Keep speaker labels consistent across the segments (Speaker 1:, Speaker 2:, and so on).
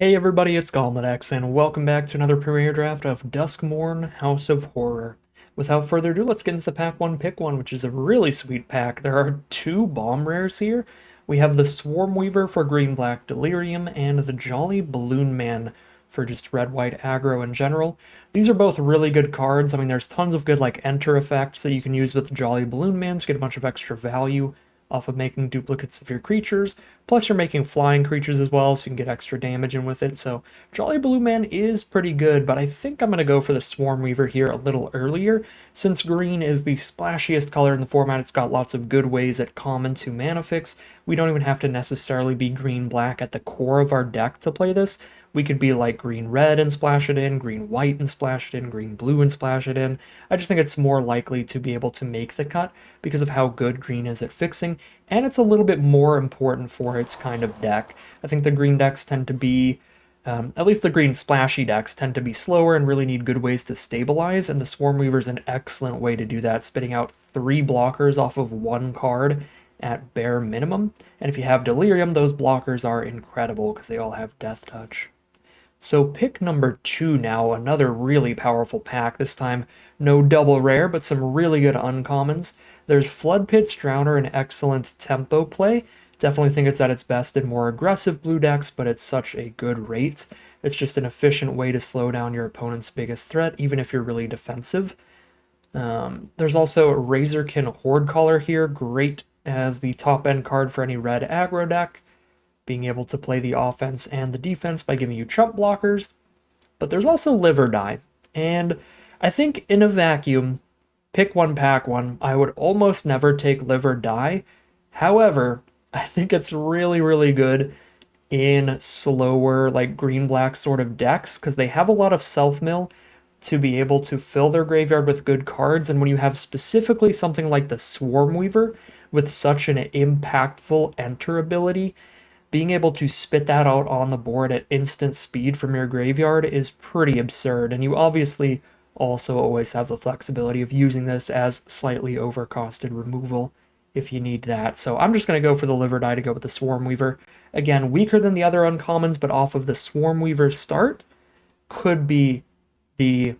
Speaker 1: Hey everybody, it's Golmedex, and welcome back to another Premier Draft of Duskmourn, House of Horror. Without further ado, let's get into the pack one, pick one, which is a really sweet pack. There are two bomb rares here. We have the Swarm Weaver for green-black Delirium, and the Jolly Balloon Man for just red-white aggro in general. These are both really good cards. I mean, there's tons of good like enter effects that you can use with the Jolly Balloon Man to get a bunch of extra value off of making duplicates of your creatures. Plus, you're making flying creatures as well, so you can get extra damage in with it. So, Jolly Blue Man is pretty good, but I think I'm going to go for the Swarm Weaver here a little earlier. Since green is the splashiest color in the format, it's got lots of good ways at common to mana fix. We don't even have to necessarily be green-black at the core of our deck to play this. We could be like green-red and splash it in, green-white and splash it in, green-blue and splash it in. I just think it's more likely to be able to make the cut because of how good green is at fixing, and it's a little bit more important for its kind of deck. I think the green decks tend to be, at least the green splashy decks tend to be slower and really need good ways to stabilize, and the Swarm Weaver is an excellent way to do that, spitting out 3 blockers off of 1 card at bare minimum. And if you have Delirium, those blockers are incredible because they all have Death Touch. So pick number 2 now, another really powerful pack, this time no double rare, but some really good uncommons. There's Flood Pit's Drowner, an excellent tempo play. Definitely think it's at its best in more aggressive blue decks, but it's such a good rate. It's just an efficient way to slow down your opponent's biggest threat, even if you're really defensive. There's also Razorkin Horde Caller here, great as the top end card for any red aggro deck, being able to play the offense and the defense by giving you chump blockers. But there's also Live or Die, and I think in a vacuum, pick one, pack one, I would almost never take Live or Die. However, I think it's really, really good in slower, like green-black sort of decks, because they have a lot of self-mill to be able to fill their graveyard with good cards, and when you have specifically something like the Swarm Weaver with such an impactful enter ability, being able to spit that out on the board at instant speed from your graveyard is pretty absurd, and you obviously also always have the flexibility of using this as slightly overcosted removal if you need that. So I'm just going to go for the Live or Die to go with the Swarm Weaver. Again, weaker than the other uncommons, but off of the Swarm Weaver start, could be the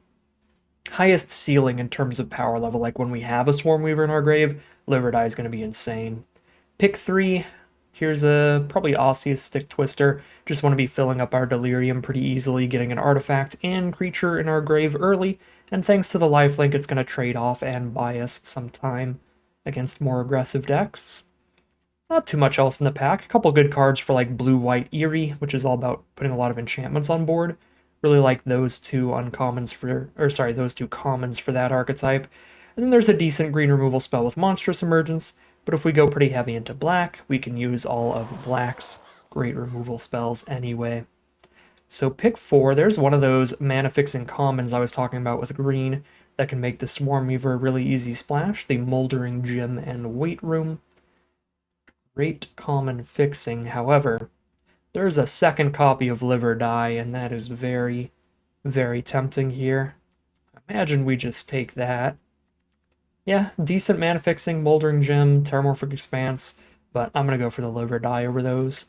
Speaker 1: highest ceiling in terms of power level. Like when we have a Swarm Weaver in our grave, Live or Die is going to be insane. Pick 3, here's a probably Osseous Stick Twister. Just want to be filling up our Delirium pretty easily, getting an artifact and creature in our grave early, and thanks to the lifelink, it's going to trade off and buy us some time against more aggressive decks. Not too much else in the pack. A couple good cards for like Blue-White Eerie, which is all about putting a lot of enchantments on board. Really like those two uncommons for, or sorry, those two commons for that archetype. And then there's a decent green removal spell with Monstrous Emergence, but if we go pretty heavy into black, we can use all of black's great removal spells anyway. So pick 4, there's one of those mana-fixing commons I was talking about with green that can make the Swarm Weaver a really easy splash, the Moldering Gym and Weight Room. Great common fixing, however, there's a second copy of Live or Die, and that is very, very tempting here. Imagine we just take that. Yeah, decent mana fixing, Moldering Gem, Terramorphic Expanse, but I'm going to go for the Live or Die over those.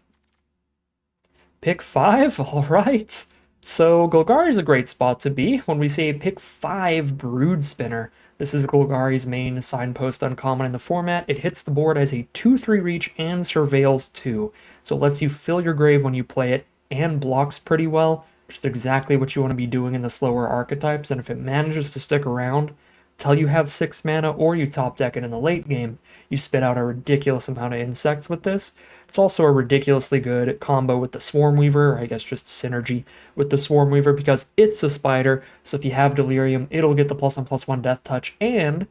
Speaker 1: Pick 5? Alright. So Golgari is a great spot to be. When we say pick 5 Brood Spinner, this is Golgari's main signpost uncommon in the format. It hits the board as a 2/3 reach and surveils 2. So it lets you fill your grave when you play it and blocks pretty well. Just exactly what you want to be doing in the slower archetypes, and if it manages to stick around till you have 6 mana or you top deck it in the late game, you spit out a ridiculous amount of insects with this. It's also a ridiculously good combo with the Swarm Weaver, or I guess just synergy with the Swarm Weaver, because it's a spider, so if you have Delirium, it'll get the +1/+1 Death Touch, and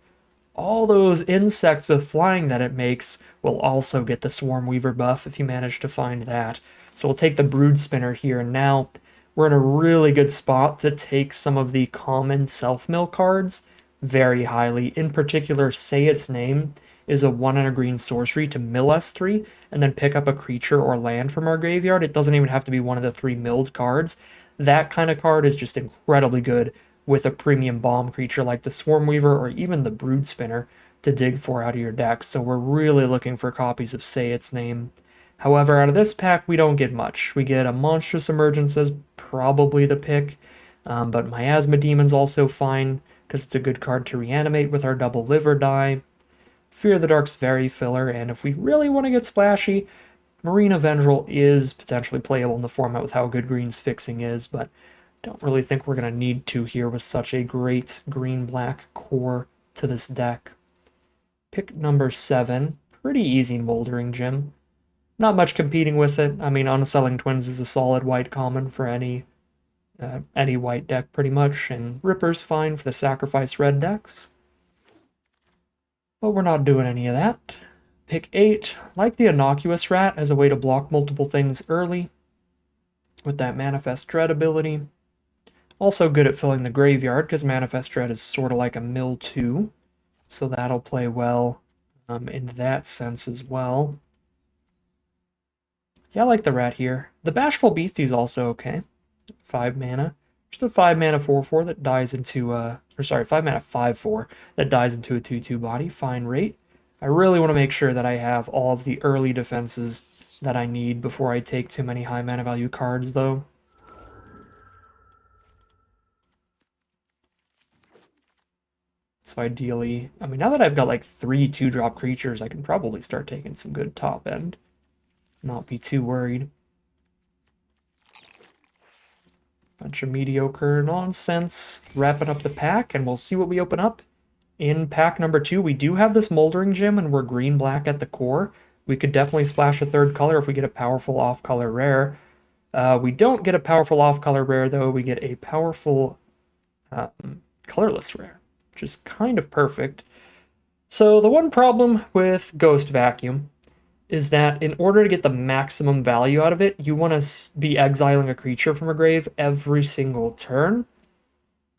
Speaker 1: all those insects of flying that it makes will also get the Swarm Weaver buff if you manage to find that. So we'll take the Brood Spinner here, and now we're in a really good spot to take some of the common self-mill cards very highly. In particular, Say Its Name is a 1 and a green sorcery to mill S3 and then pick up a creature or land from our graveyard. It doesn't even have to be one of the 3 milled cards. That kind of card is just incredibly good with a premium bomb creature like the Swarm Weaver or even the Brood Spinner to dig for out of your deck. So we're really looking for copies of Say Its Name. However, out of this pack, we don't get much. We get a Monstrous Emergence as probably the pick, but Miasma Demon's also fine, because it's a good card to reanimate with our double liver die. Fear of the Dark's very filler, and if we really want to get splashy, Marina Vendril is potentially playable in the format with how good Green's fixing is, but don't really think we're going to need to here with such a great green-black core to this deck. Pick number 7. Pretty easy Moldering Gym. Not much competing with it. I mean, Unsettling Twins is a solid white common for any white deck pretty much, and Ripper's fine for the sacrifice red decks. But we're not doing any of that. Pick 8. Like the Innocuous Rat as a way to block multiple things early with that Manifest Dread ability. Also good at filling the graveyard, because Manifest Dread is sort of like a mill 2, so that'll play well in that sense as well. Yeah, I like the rat here. The Bashful Beastie is also okay. 5 mana. Just a 5 mana 4/4 that dies into 5 mana 5/4 that dies into a 2/2 body. Fine rate. I really want to make sure that I have all of the early defenses that I need before I take too many high mana value cards, though. So ideally, I mean, now that I've got like 3 2-drop creatures, I can probably start taking some good top end. Not be too worried. Bunch of mediocre nonsense. Wrapping up the pack, and we'll see what we open up. In pack number 2, we do have this Moldering Gym, and we're green-black at the core. We could definitely splash a third color if we get a powerful off-color rare. We don't get a powerful off-color rare, though. We get a powerful colorless rare, which is kind of perfect. So the one problem with Ghost Vacuum is that in order to get the maximum value out of it, you want to be exiling a creature from a grave every single turn.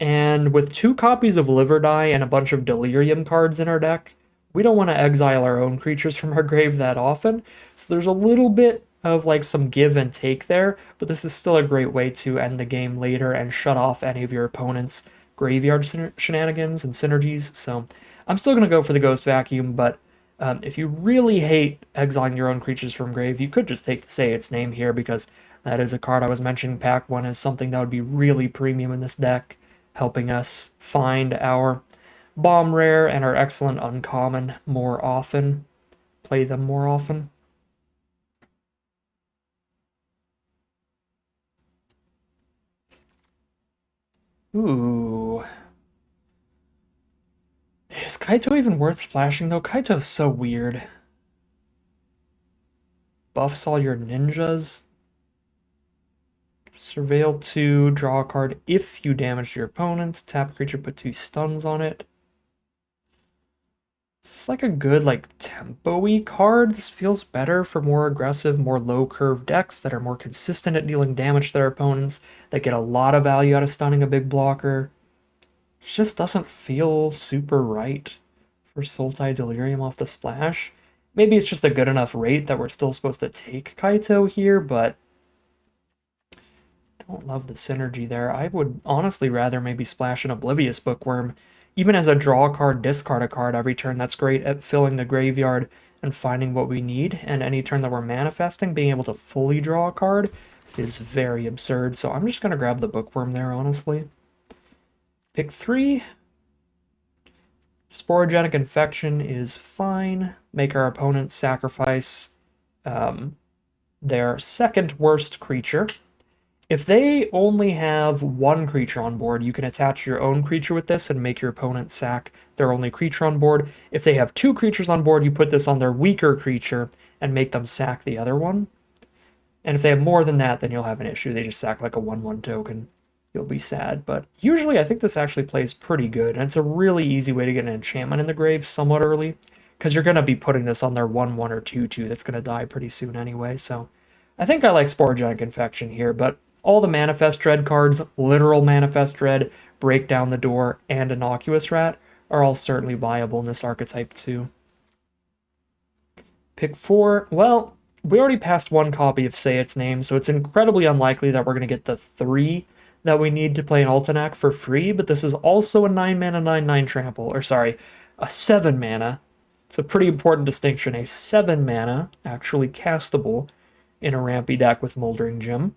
Speaker 1: And with 2 copies of Liver Die and a bunch of Delirium cards in our deck, we don't want to exile our own creatures from our grave that often. So there's a little bit of like some give and take there, but this is still a great way to end the game later and shut off any of your opponent's graveyard shenanigans and synergies. So I'm still going to go for the Ghost Vacuum, but if you really hate exiling your own creatures from grave, you could just take the Say Its Name here, because that is a card I was mentioning pack 1 as something that would be really premium in this deck, helping us find our bomb rare and our excellent uncommon more often, play them more often. Ooh. Is Kaito even worth splashing, though? Kaito's so weird. Buffs all your ninjas. Surveil 2, draw a card if you damage your opponent. Tap a creature, put 2 stuns on it. It's like a good, like, tempo-y card. This feels better for more aggressive, more low-curve decks that are more consistent at dealing damage to their opponents, that get a lot of value out of stunning a big blocker. It just doesn't feel super right for Sultai Delirium off the splash. Maybe it's just a good enough rate that we're still supposed to take Kaito here, but don't love the synergy there. I would honestly rather maybe splash an Oblivious Bookworm. Even as a draw card, discard a card every turn, that's great at filling the graveyard and finding what we need. And any turn that we're manifesting, being able to fully draw a card is very absurd. So I'm just going to grab the Bookworm there, honestly. Pick 3. Sporogenic Infection is fine. Make our opponent sacrifice their second worst creature. If they only have 1 creature on board, you can attach your own creature with this and make your opponent sack their only creature on board. If they have 2 creatures on board, you put this on their weaker creature and make them sack the other one. And if they have more than that, then you'll have an issue. They just sack like a 1/1 token. You'll be sad. But usually I think this actually plays pretty good, and it's a really easy way to get an enchantment in the grave somewhat early, because you're going to be putting this on their 1/1 or 2/2 that's going to die pretty soon anyway. So I think I like Sporogenic Infection here, but all the Manifest Dread cards, literal Manifest Dread, Break Down the Door, and Innocuous Rat, are all certainly viable in this archetype too. Pick 4. Well, we already passed 1 copy of Say Its Name, so it's incredibly unlikely that we're going to get the 3 that we need to play an Altenac for free, but this is also a 9 mana 9/9 trample, or sorry, a 7 mana It's a pretty important distinction. A 7 mana, actually castable in a rampy deck with Moldering Gem.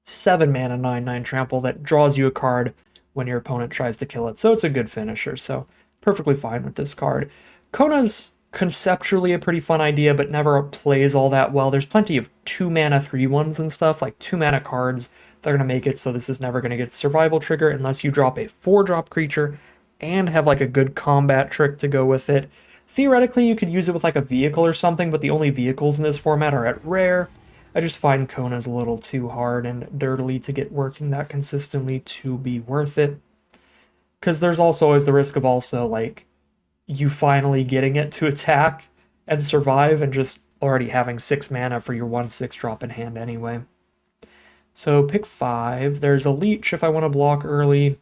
Speaker 1: 7 mana, 9/9 trample that draws you a card when your opponent tries to kill it. So it's a good finisher. So perfectly fine with this card. Kona's conceptually a pretty fun idea, but never plays all that well. There's plenty of 2 mana 3/1s and stuff, like 2 mana cards that are going to make it so this is never going to get survival trigger unless you drop a 4-drop creature and have like a good combat trick to go with it. Theoretically, you could use it with like a vehicle or something, but the only vehicles in this format are at rare. I just find Kona's a little too hard and dirtily to get working that consistently to be worth it. Because there's also always the risk of also, like, you finally getting it to attack and survive and just already having 6 mana for your 1/6 drop in hand anyway. So pick 5. There's a Leech if I want to block early.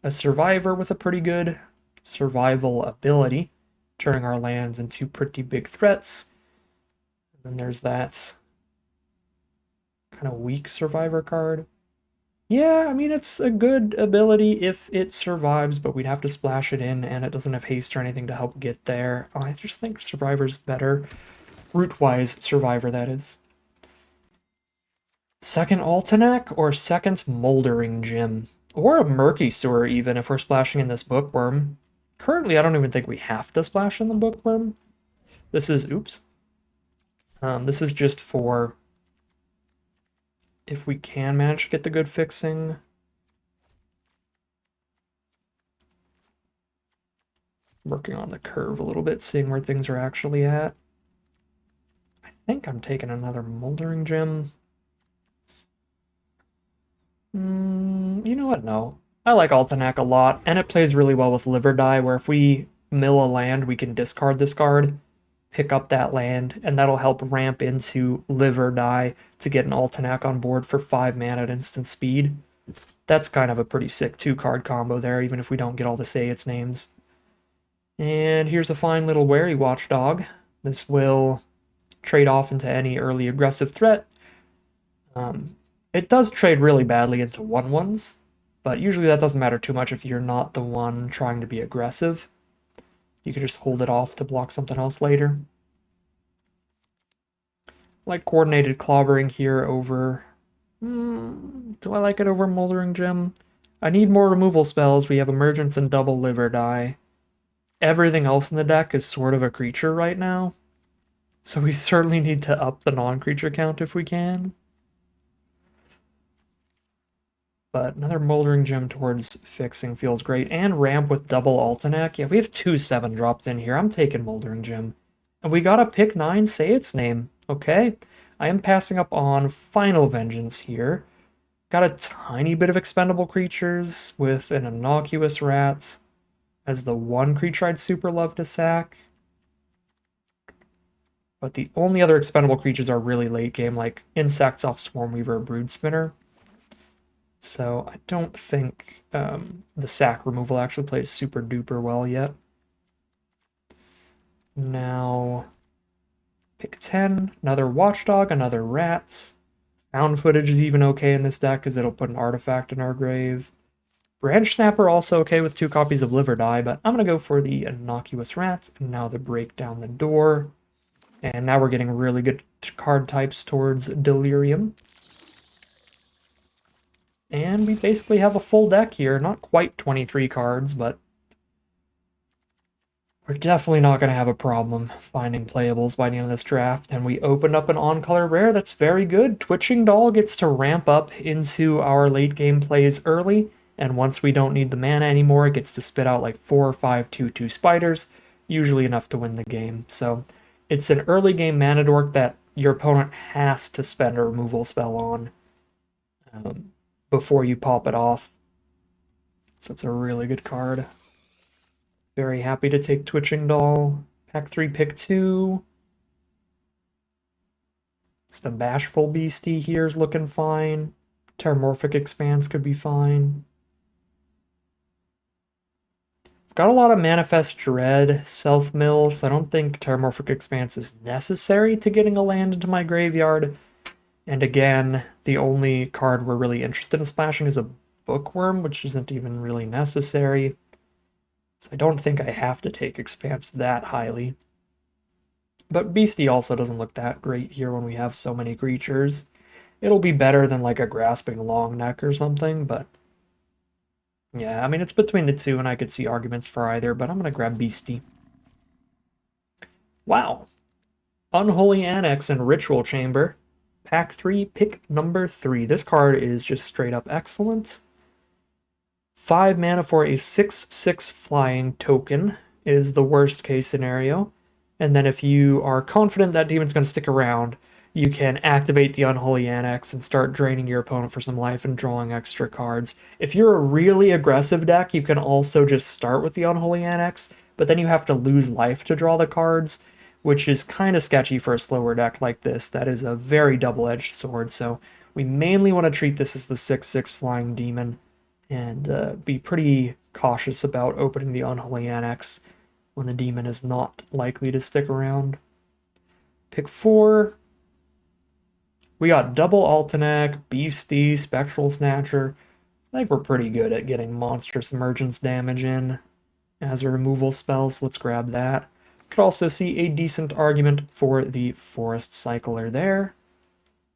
Speaker 1: A Survivor with a pretty good survival ability, turning our lands into pretty big threats. And then there's that kind of weak Survivor card. Yeah, I mean, it's a good ability if it survives, but we'd have to splash it in, and it doesn't have haste or anything to help get there. I just think Survivor's better. Root-wise, Survivor, that is. Second Altenac or second Moldering Gem? Or a Murky Sewer, even, if we're splashing in this Bookworm. Currently, I don't even think we have to splash in the Bookworm. This is, oops. This is just for if we can manage to get the good fixing. Working on the curve a little bit, seeing where things are actually at. I think I'm taking another Moldering Gem. You know what? No. I like Altenac a lot, and it plays really well with Liver Die, where if we mill a land, we can discard this card, pick up that land, and that'll help ramp into Liver Die to get an Altenac on board for 5 mana at instant speed. That's kind of a pretty sick 2-card combo there, even if we don't get all the Sayet's names. And here's a fine little Wary Watchdog. This will trade off into any early aggressive threat. It does trade really badly into 1/1s, but usually that doesn't matter too much if you're not the one trying to be aggressive. You can just hold it off to block something else later. Like Coordinated Clobbering here over... do I like it over Moldering Gem? I need more removal spells. We have Emergence and double Liver Die. Everything else in the deck is sort of a creature right now, so we certainly need to up the non-creature count if we can. But another Moldering Gem towards fixing feels great. And ramp with double Altenac. Yeah, we have 2 7-drops in here. I'm taking Moldering Gem. And we gotta pick 9, say its name. Okay. I am passing up on Final Vengeance here. Got a tiny bit of expendable creatures with an Innocuous Rat as the one creature I'd super love to sack. But the only other expendable creatures are really late game, like Insects off Swarmweaver or Brood Spinner. So I don't think the sack removal actually plays super duper well yet. Now, pick 10, another Watchdog, another Rat. Found Footage is even okay in this deck because it'll put an artifact in our grave. Branch Snapper also okay with 2 copies of Liver Die, but I'm going to go for the Innocuous Rat, and now the Break Down the Door. And now we're getting really good card types towards Delirium. And we basically have a full deck here. Not quite 23 cards, but we're definitely not going to have a problem finding playables by the end of this draft. And we opened up an on-color rare that's very good. Twitching Doll gets to ramp up into our late game plays early. And once we don't need the mana anymore, it gets to spit out like 4 or 5 2/2 spiders, usually enough to win the game. So it's an early game mana dork that your opponent has to spend a removal spell on before you pop it off. So it's a really good card. Very happy to take Twitching Doll. Pack 3, pick 2. Just a Bashful Beastie here is looking fine. Terramorphic Expanse could be fine. I've got a lot of Manifest Dread, Self-Mill, so I don't think Terramorphic Expanse is necessary to getting a land into my graveyard. And again, the only card we're really interested in splashing is a Bookworm, which isn't even really necessary. So I don't think I have to take Expanse that highly. But Beastie also doesn't look that great here when we have so many creatures. It'll be better than like a Grasping Long Neck or something, but yeah, I mean, it's between the two, and I could see arguments for either, but I'm going to grab Beastie. Wow. Unholy Annex and Ritual Chamber. Pack 3, pick number 3. This card is just straight up excellent. 5 mana for a 6/6 flying token is the worst case scenario. And then if you are confident that demon's going to stick around, you can activate the Unholy Annex and start draining your opponent for some life and drawing extra cards. If you're a really aggressive deck, you can also just start with the Unholy Annex, but then you have to lose life to draw the cards, which is kind of sketchy for a slower deck like this. That is a very double-edged sword, so we mainly want to treat this as the 6/6 flying demon and be pretty cautious about opening the Unholy Annex when the demon is not likely to stick around. Pick 4. We got double Altenac, Beastie, Spectral Snatcher. I think we're pretty good at getting Monstrous Emergence damage in as a removal spell, so let's grab that. Could also see a decent argument for the Forest Cycler there.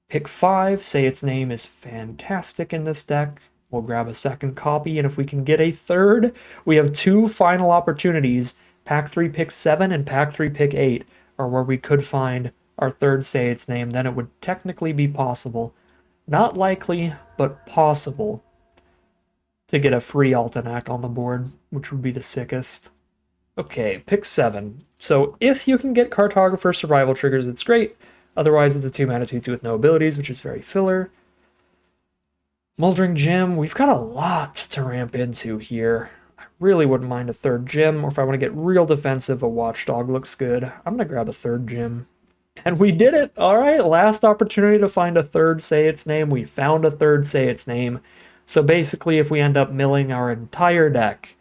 Speaker 1: Pick 5, say its name is fantastic in this deck. We'll grab a second copy, and if we can get a third, we have 2 final opportunities. Pack 3, pick 7, and Pack 3, pick 8 are where we could find our third say its name. Then it would technically be possible, not likely, but possible, to get a free Altenac on the board, which would be the sickest. Okay, pick 7. So if you can get Cartographer survival triggers, it's great. Otherwise, it's a 2-mana 2/2 with no abilities, which is very filler. Moldering Gym, we've got a lot to ramp into here. I really wouldn't mind a third gym, or if I want to get real defensive, a Watchdog looks good. I'm going to grab a third gym. And we did it! Alright, last opportunity to find a third say its name. We found a third say its name. So basically, if we end up milling our entire deck,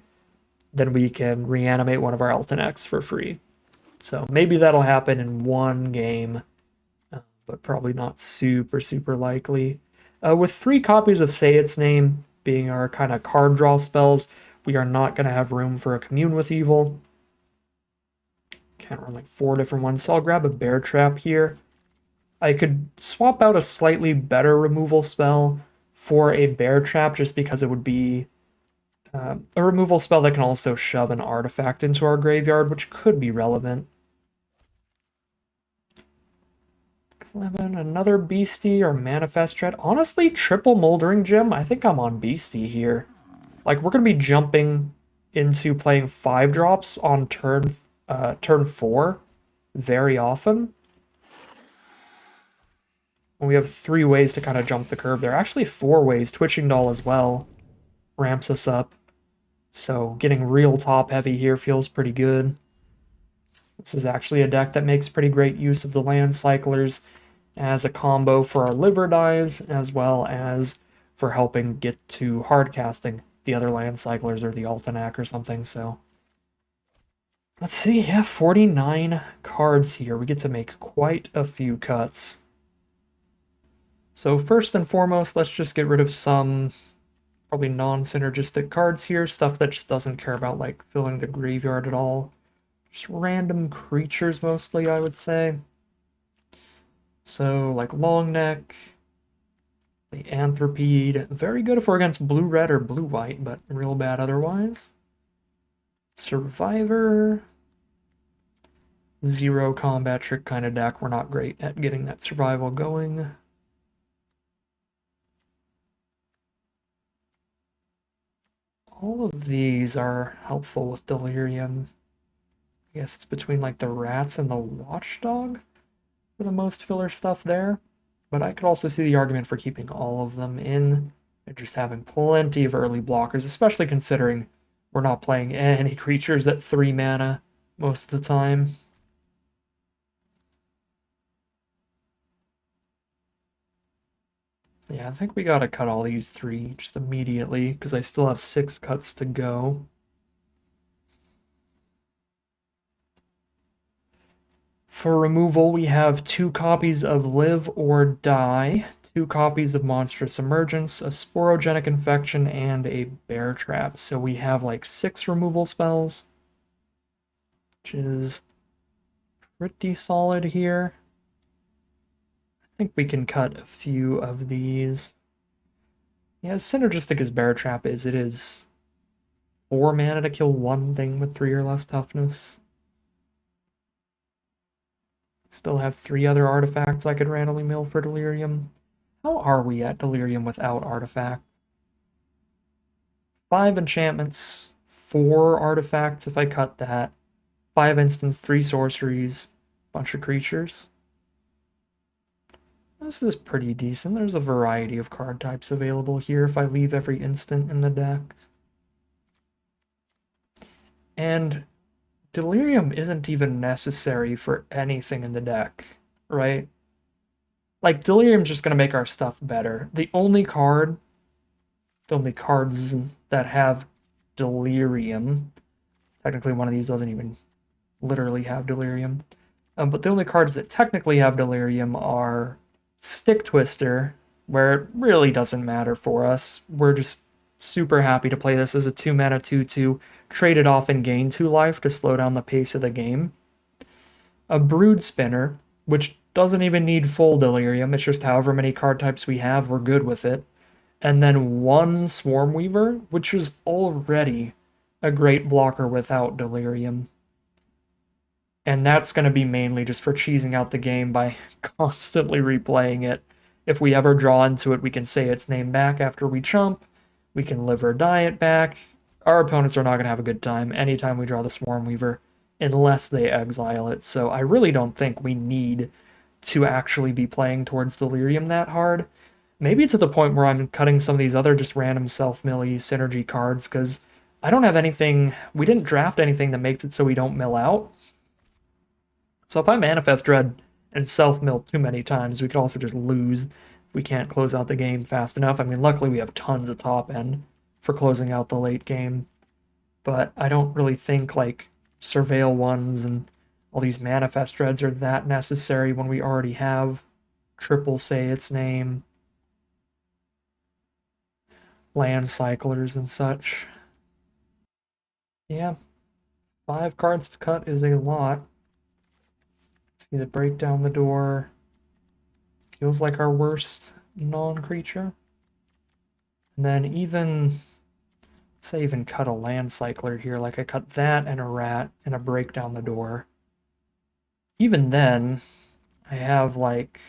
Speaker 1: then we can reanimate one of our Altenacs for free. So maybe that'll happen in one game, but probably not super likely. With 3 copies of Say Its Name being our kind of card draw spells, we are not going to have room for a Commune with Evil. Can't run like 4 different ones, so I'll grab a Bear Trap here. I could swap out a slightly better removal spell for a Bear Trap just because it would be a removal spell that can also shove an artifact into our graveyard, which could be relevant. 11, another Beastie or Manifest Dread. Honestly, triple Moldering Gem, I think I'm on Beastie here. Like, we're going to be jumping into playing 5 drops on turn 4 very often. And we have 3 ways to kind of jump the curve there. Actually, 4 ways. Twitching Doll as well ramps us up. So getting real top heavy here feels pretty good. This is actually a deck that makes pretty great use of the land cyclers as a combo for our liver dies, as well as for helping get to hard casting the other land cyclers or the Altenac or something. So let's see, yeah, 49 cards here. We get to make quite a few cuts. So first and foremost, let's just get rid of some probably non-synergistic cards here, stuff that just doesn't care about like filling the graveyard at all. Just random creatures mostly, I would say. So, like Long Neck, the Anthropede. Very good if we're against blue-red or blue-white, but real bad otherwise. Survivor. 0 combat trick kind of deck. We're not great at getting that survival going. All of these are helpful with Delirium. I guess it's between like the Rats and the Watchdog for the most filler stuff there. But I could also see the argument for keeping all of them in and just having plenty of early blockers, especially considering we're not playing any creatures at 3 mana most of the time. Yeah, I think we gotta cut all these 3 just immediately, because I still have 6 cuts to go. For removal, we have 2 copies of Live or Die 2 copies of Monstrous Emergence, a Sporogenic Infection, and a Bear Trap. So we have like 6 removal spells, which is pretty solid here. I think we can cut a few of these. Yeah, as synergistic as Bear Trap is, it is 4 mana to kill one thing with 3 or less toughness. Still have 3 other artifacts I could randomly mill for Delirium. How are we at Delirium without artifacts? 5 enchantments, 4 artifacts if I cut that, 5 instants, 3 sorceries, bunch of creatures. This is pretty decent. There's a variety of card types available here if I leave every instant in the deck. And Delirium isn't even necessary for anything in the deck, right? Like, Delirium's just going to make our stuff better. The only cards that have Delirium, technically one of these doesn't even literally have Delirium, but the only cards that technically have Delirium are Stick Twister, where it really doesn't matter for us. We're just super happy to play this as a 2 mana 2/2, trade it off and gain 2 life to slow down the pace of the game. A Brood Spinner, which doesn't even need full Delirium, it's just however many card types we have, we're good with it. And then 1 Swarm Weaver, which is already a great blocker without Delirium. And that's going to be mainly just for cheesing out the game by constantly replaying it. If we ever draw into it, we can say its name back after we chump. We can live or die it back. Our opponents are not going to have a good time anytime we draw the Swarm Weaver, unless they exile it. So I really don't think we need to actually be playing towards Delirium that hard. Maybe to the point where I'm cutting some of these other just random self-milly synergy cards, because I don't have anything, we didn't draft anything that makes it so we don't mill out. So if I Manifest Dread and self-mill too many times, we could also just lose if we can't close out the game fast enough. I mean, luckily we have tons of top end for closing out the late game, but I don't really think like Surveil ones and all these Manifest Dreads are that necessary when we already have triple say its name, land cyclers and such. Yeah, 5 cards to cut is a lot. See the Break Down the Door. Feels like our worst non-creature. And then even, let's say even cut a land cycler here, like I cut that and a rat and a Break Down the Door. Even then, I have like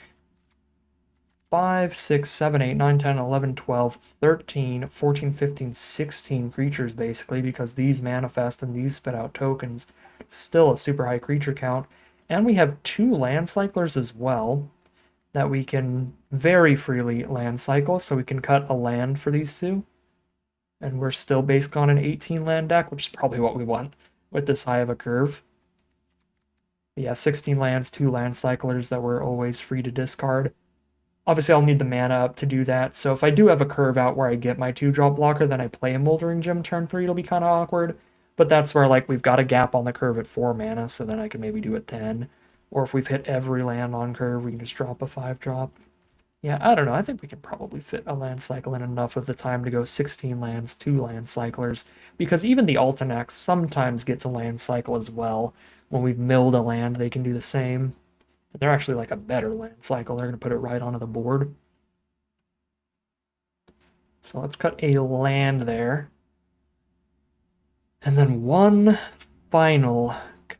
Speaker 1: 5, 6, 7, 8, 9, 10, 11, 12, 13, 14, 15, 16 creatures basically, because these manifest and these spit out tokens. Still a super high creature count. And we have 2 land cyclers as well that we can very freely land cycle, so we can cut a land for these 2. And we're still based on an 18 land deck, which is probably what we want with this high of a curve. But yeah, 16 lands, 2 land cyclers that we're always free to discard. Obviously, I'll need the mana up to do that, so if I do have a curve out where I get my 2-drop blocker, then I play a Moldering Gem turn 3, it'll be kind of awkward. But that's where, like, we've got a gap on the curve at 4 mana, so then I can maybe do a 10. Or if we've hit every land on curve, we can just drop a 5-drop. Yeah, I don't know. I think we can probably fit a land cycle in enough of the time to go 16 lands, 2 land cyclers. Because even the Altanax sometimes gets a land cycle as well. When we've milled a land, they can do the same. They're actually like a better land cycle. They're going to put it right onto the board. So let's cut a land there. And then one final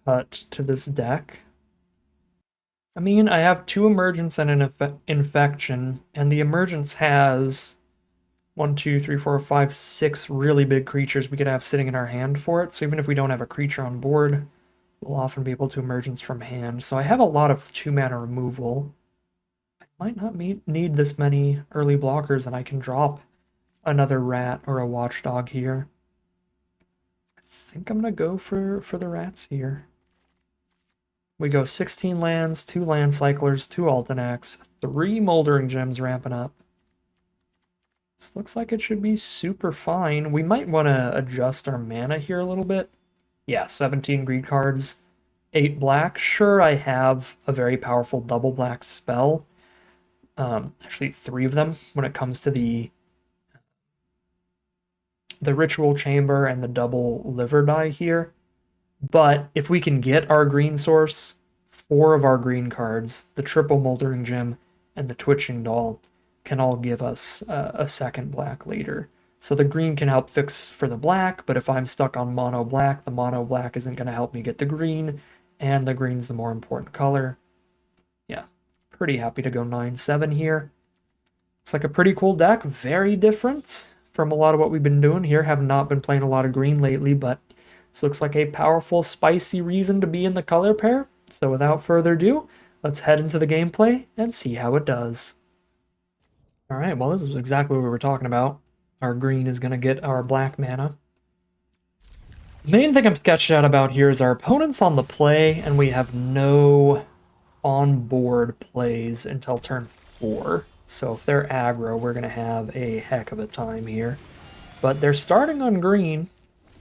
Speaker 1: cut to this deck. I mean, I have 2 emergence and an infection, and the emergence has 1, 2, 3, 4, 5, 6 really big creatures we could have sitting in our hand for it. So even if we don't have a creature on board, we'll often be able to emergence from hand. So I have a lot of 2 mana removal. I might not need this many early blockers, and I can drop another rat or a watchdog here. I think I'm gonna go for the rats here. We go 16 lands, 2 land cyclers, 2 Altanax, 3 Moldering Gems ramping up. This looks like it should be super fine. We might want to adjust our mana here a little bit. Yeah, 17 green cards, 8 black. Sure, I have a very powerful double black spell, Actually 3 of them when it comes to the ritual chamber and the double liver die here. But if we can get our green source, 4 of our green cards, the triple moldering gem and the twitching doll, can all give us a second black later. So the green can help fix for the black, but if I'm stuck on mono black, the mono black isn't going to help me get the green, and the green's the more important color. Yeah, pretty happy to go 9-7 here. It's like a pretty cool deck, very different from a lot of what we've been doing here. Have not been playing a lot of green lately, but this looks like a powerful, spicy reason to be in the color pair. So without further ado, let's head into the gameplay and see how it does. All right, well, this is exactly what we were talking about. Our green is going to get our black mana. The main thing I'm sketched out about here is our opponent's on the play, and we have no on-board plays until turn 4. So if they're aggro, we're going to have a heck of a time here. But they're starting on green.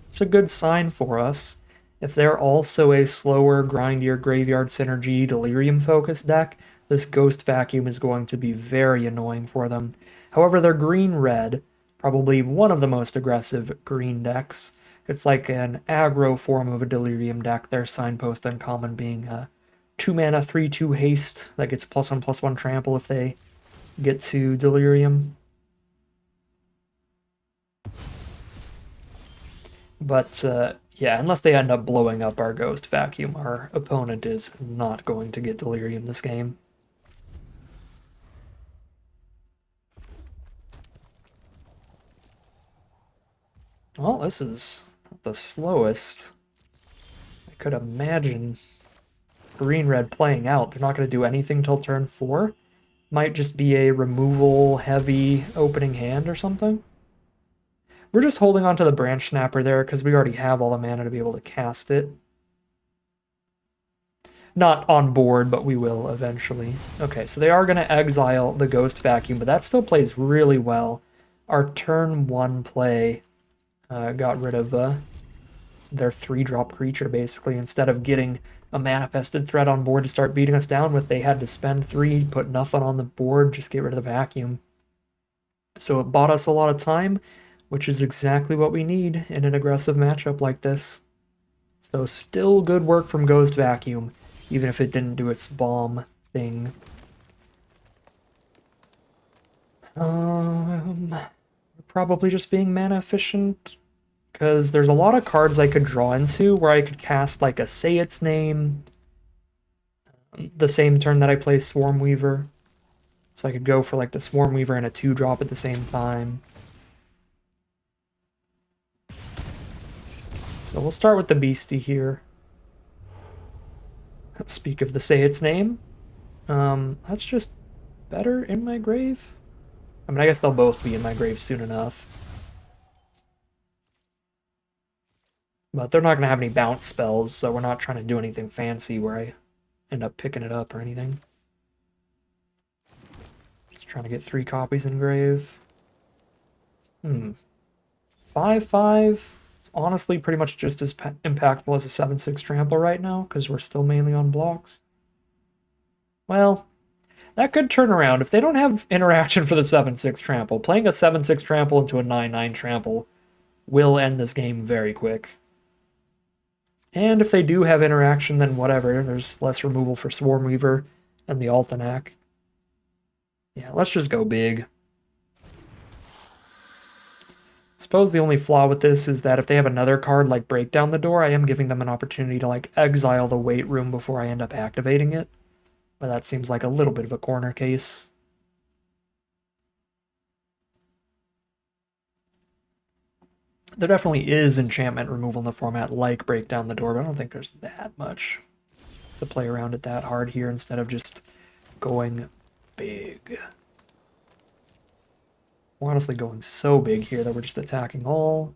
Speaker 1: It's a good sign for us. If they're also a slower, grindier graveyard synergy delirium-focused deck, this Ghost Vacuum is going to be very annoying for them. However, they're green-red, probably one of the most aggressive green decks. It's like an aggro form of a delirium deck, their signpost uncommon being a 2-mana 3/2 haste that gets +1/+1 trample if they get to delirium. But yeah, unless they end up blowing up our Ghost Vacuum, our opponent is not going to get delirium this game. Well, this is the slowest I could imagine green-red playing out. They're not going to do anything till turn 4. Might just be a removal-heavy opening hand or something. We're just holding on to the Branch Snapper there because we already have all the mana to be able to cast it. Not on board, but we will eventually. Okay, so they are going to exile the Ghost Vacuum, but that still plays really well. Our turn 1 play got rid of their 3-drop creature, basically. Instead of getting a manifested threat on board to start beating us down with, they had to spend 3, put nothing on the board, just get rid of the Vacuum. So it bought us a lot of time, which is exactly what we need in an aggressive matchup like this. So still good work from Ghost Vacuum, even if it didn't do its bomb thing. Probably just being mana efficient, because there's a lot of cards I could draw into where I could cast like a Say Its Name the same turn that I play Swarm Weaver. So I could go for like the Swarm Weaver and a 2-drop at the same time. So we'll start with the Beastie here. Speak of the Say Its Name. That's just better in my grave. I mean, I guess they'll both be in my grave soon enough. But they're not going to have any bounce spells, so we're not trying to do anything fancy where I end up picking it up or anything. Just trying to get 3 copies in grave. 5/5. It's honestly pretty much just as impactful as a 7/6 trample right now, because we're still mainly on blocks. Well, that could turn around. If they don't have interaction for the 7/6 trample, playing a 7/6 trample into a 9/9 trample will end this game very quick. And if they do have interaction, then whatever. There's less removal for Swarm Weaver and the Altanac. Yeah, let's just go big. Suppose the only flaw with this is that if they have another card like Break Down the Door, I am giving them an opportunity to like exile the Weight Room before I end up activating it. But that seems like a little bit of a corner case. There definitely is enchantment removal in the format like Break Down the Door, but I don't think there's that much to play around it that hard here instead of just going big. We're honestly going so big here that we're just attacking all.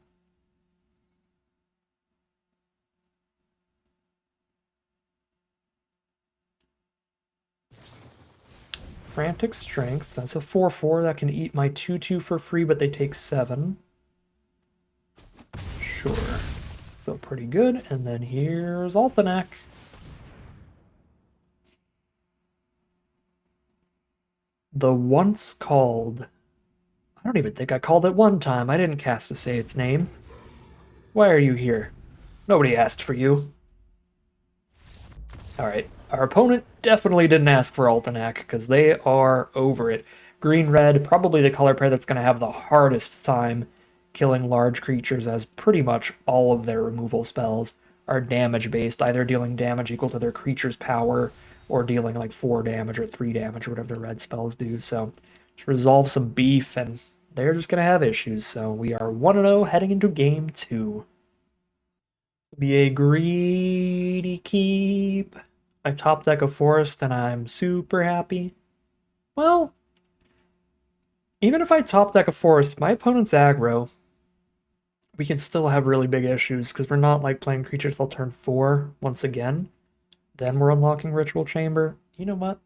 Speaker 1: Frantic Strength, that's a 4/4 that can eat my 2/2 for free, but they take 7. Sure. Still pretty good. And then here's Altanac. The once called... I don't even think I called it one time. I didn't cast to say its name. Why are you here? Nobody asked for you. Alright, our opponent definitely didn't ask for Altenac, because they are over it. Green-red, probably the color pair that's going to have the hardest time killing large creatures, as pretty much all of their removal spells are damage-based, either dealing damage equal to their creature's power, or dealing like 4 damage or 3 damage, or whatever the red spells do. So, just resolve some beef, and they're just going to have issues. So, we are 1-0 heading into game 2. Be a greedy keep. I top deck a forest and I'm super happy. Well, even if I top deck a forest, my opponent's aggro, we can still have really big issues because we're not like playing creatures till turn 4 once again. Then we're unlocking Ritual Chamber. You know what?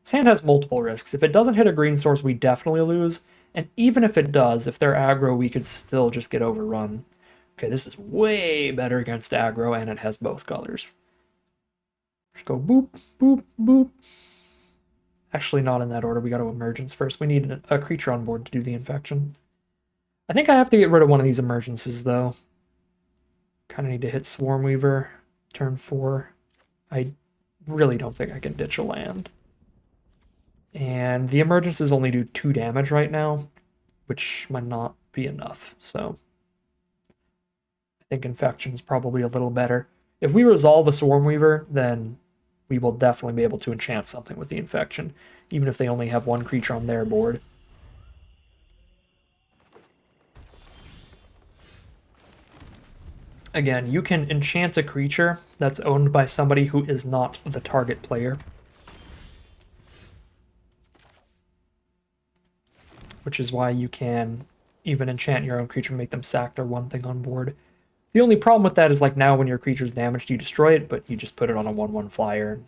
Speaker 1: Sand has multiple risks. If it doesn't hit a green source, we definitely lose. And even if it does, if they're aggro, we could still just get overrun. Okay, this is way better against aggro, and it has both colors. Just go boop, boop, boop. Actually, not in that order. We got to emergence first. We need a creature on board to do the infection. I think I have to get rid of one of these emergences, though. Kind of need to hit Swarmweaver, turn 4. I really don't think I can ditch a land. And the emergences only do 2 damage right now, which might not be enough, so I think infection is probably a little better. If we resolve a Swarmweaver, then we will definitely be able to enchant something with the infection, even if they only have 1 creature on their board. Again, you can enchant a creature that's owned by somebody who is not the target player, which is why you can even enchant your own creature and make them sack their 1 thing on board. The only problem with that is, like, now when your creature's damaged, you destroy it, but you just put it on a 1/1 flyer.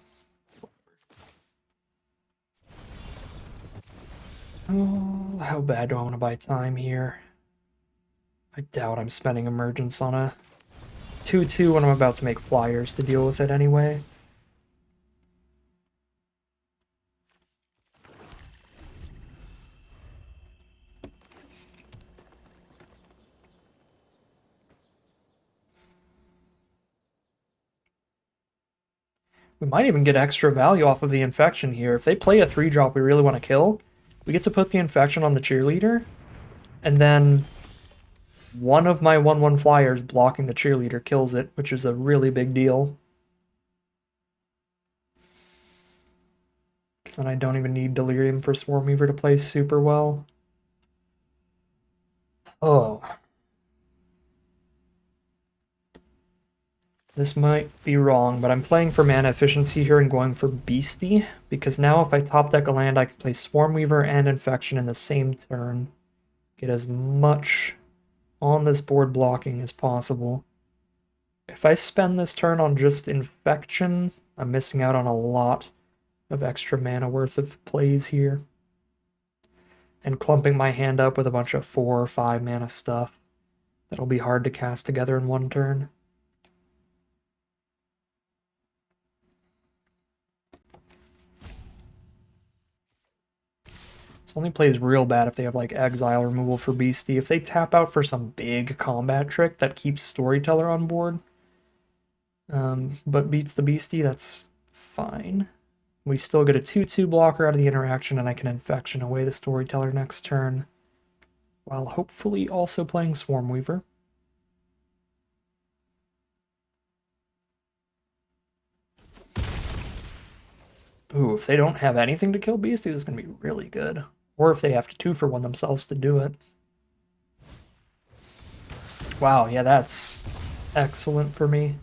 Speaker 1: Oh, how bad do I want to buy time here? I doubt I'm spending emergence on a 2/2 when I'm about to make flyers to deal with it anyway. We might even get extra value off of the infection here. If they play a 3-drop we really want to kill, we get to put the infection on the cheerleader, and then one of my 1/1 flyers blocking the cheerleader kills it, which is a really big deal. Because then I don't even need Delirium for Swarmweaver to play super well. Oh. This might be wrong, but I'm playing for mana efficiency here and going for Beastie, because now if I top deck a land, I can play Swarmweaver and Infection in the same turn. Get as much on this board blocking as possible. If I spend this turn on just Infection, I'm missing out on a lot of extra mana worth of plays here. And clumping my hand up with a bunch of 4 or 5 mana stuff that'll be hard to cast together in 1 turn. This only plays real bad if they have like exile removal for Beastie. If they tap out for some big combat trick that keeps Storyteller on board, but beats the Beastie, that's fine. We still get a 2/2 blocker out of the interaction, and I can Infection away the Storyteller next turn, while hopefully also playing Swarmweaver. Ooh, if they don't have anything to kill Beastie, this is going to be really good. Or if they have to 2-for-1 themselves to do it. Wow, yeah, that's excellent for me.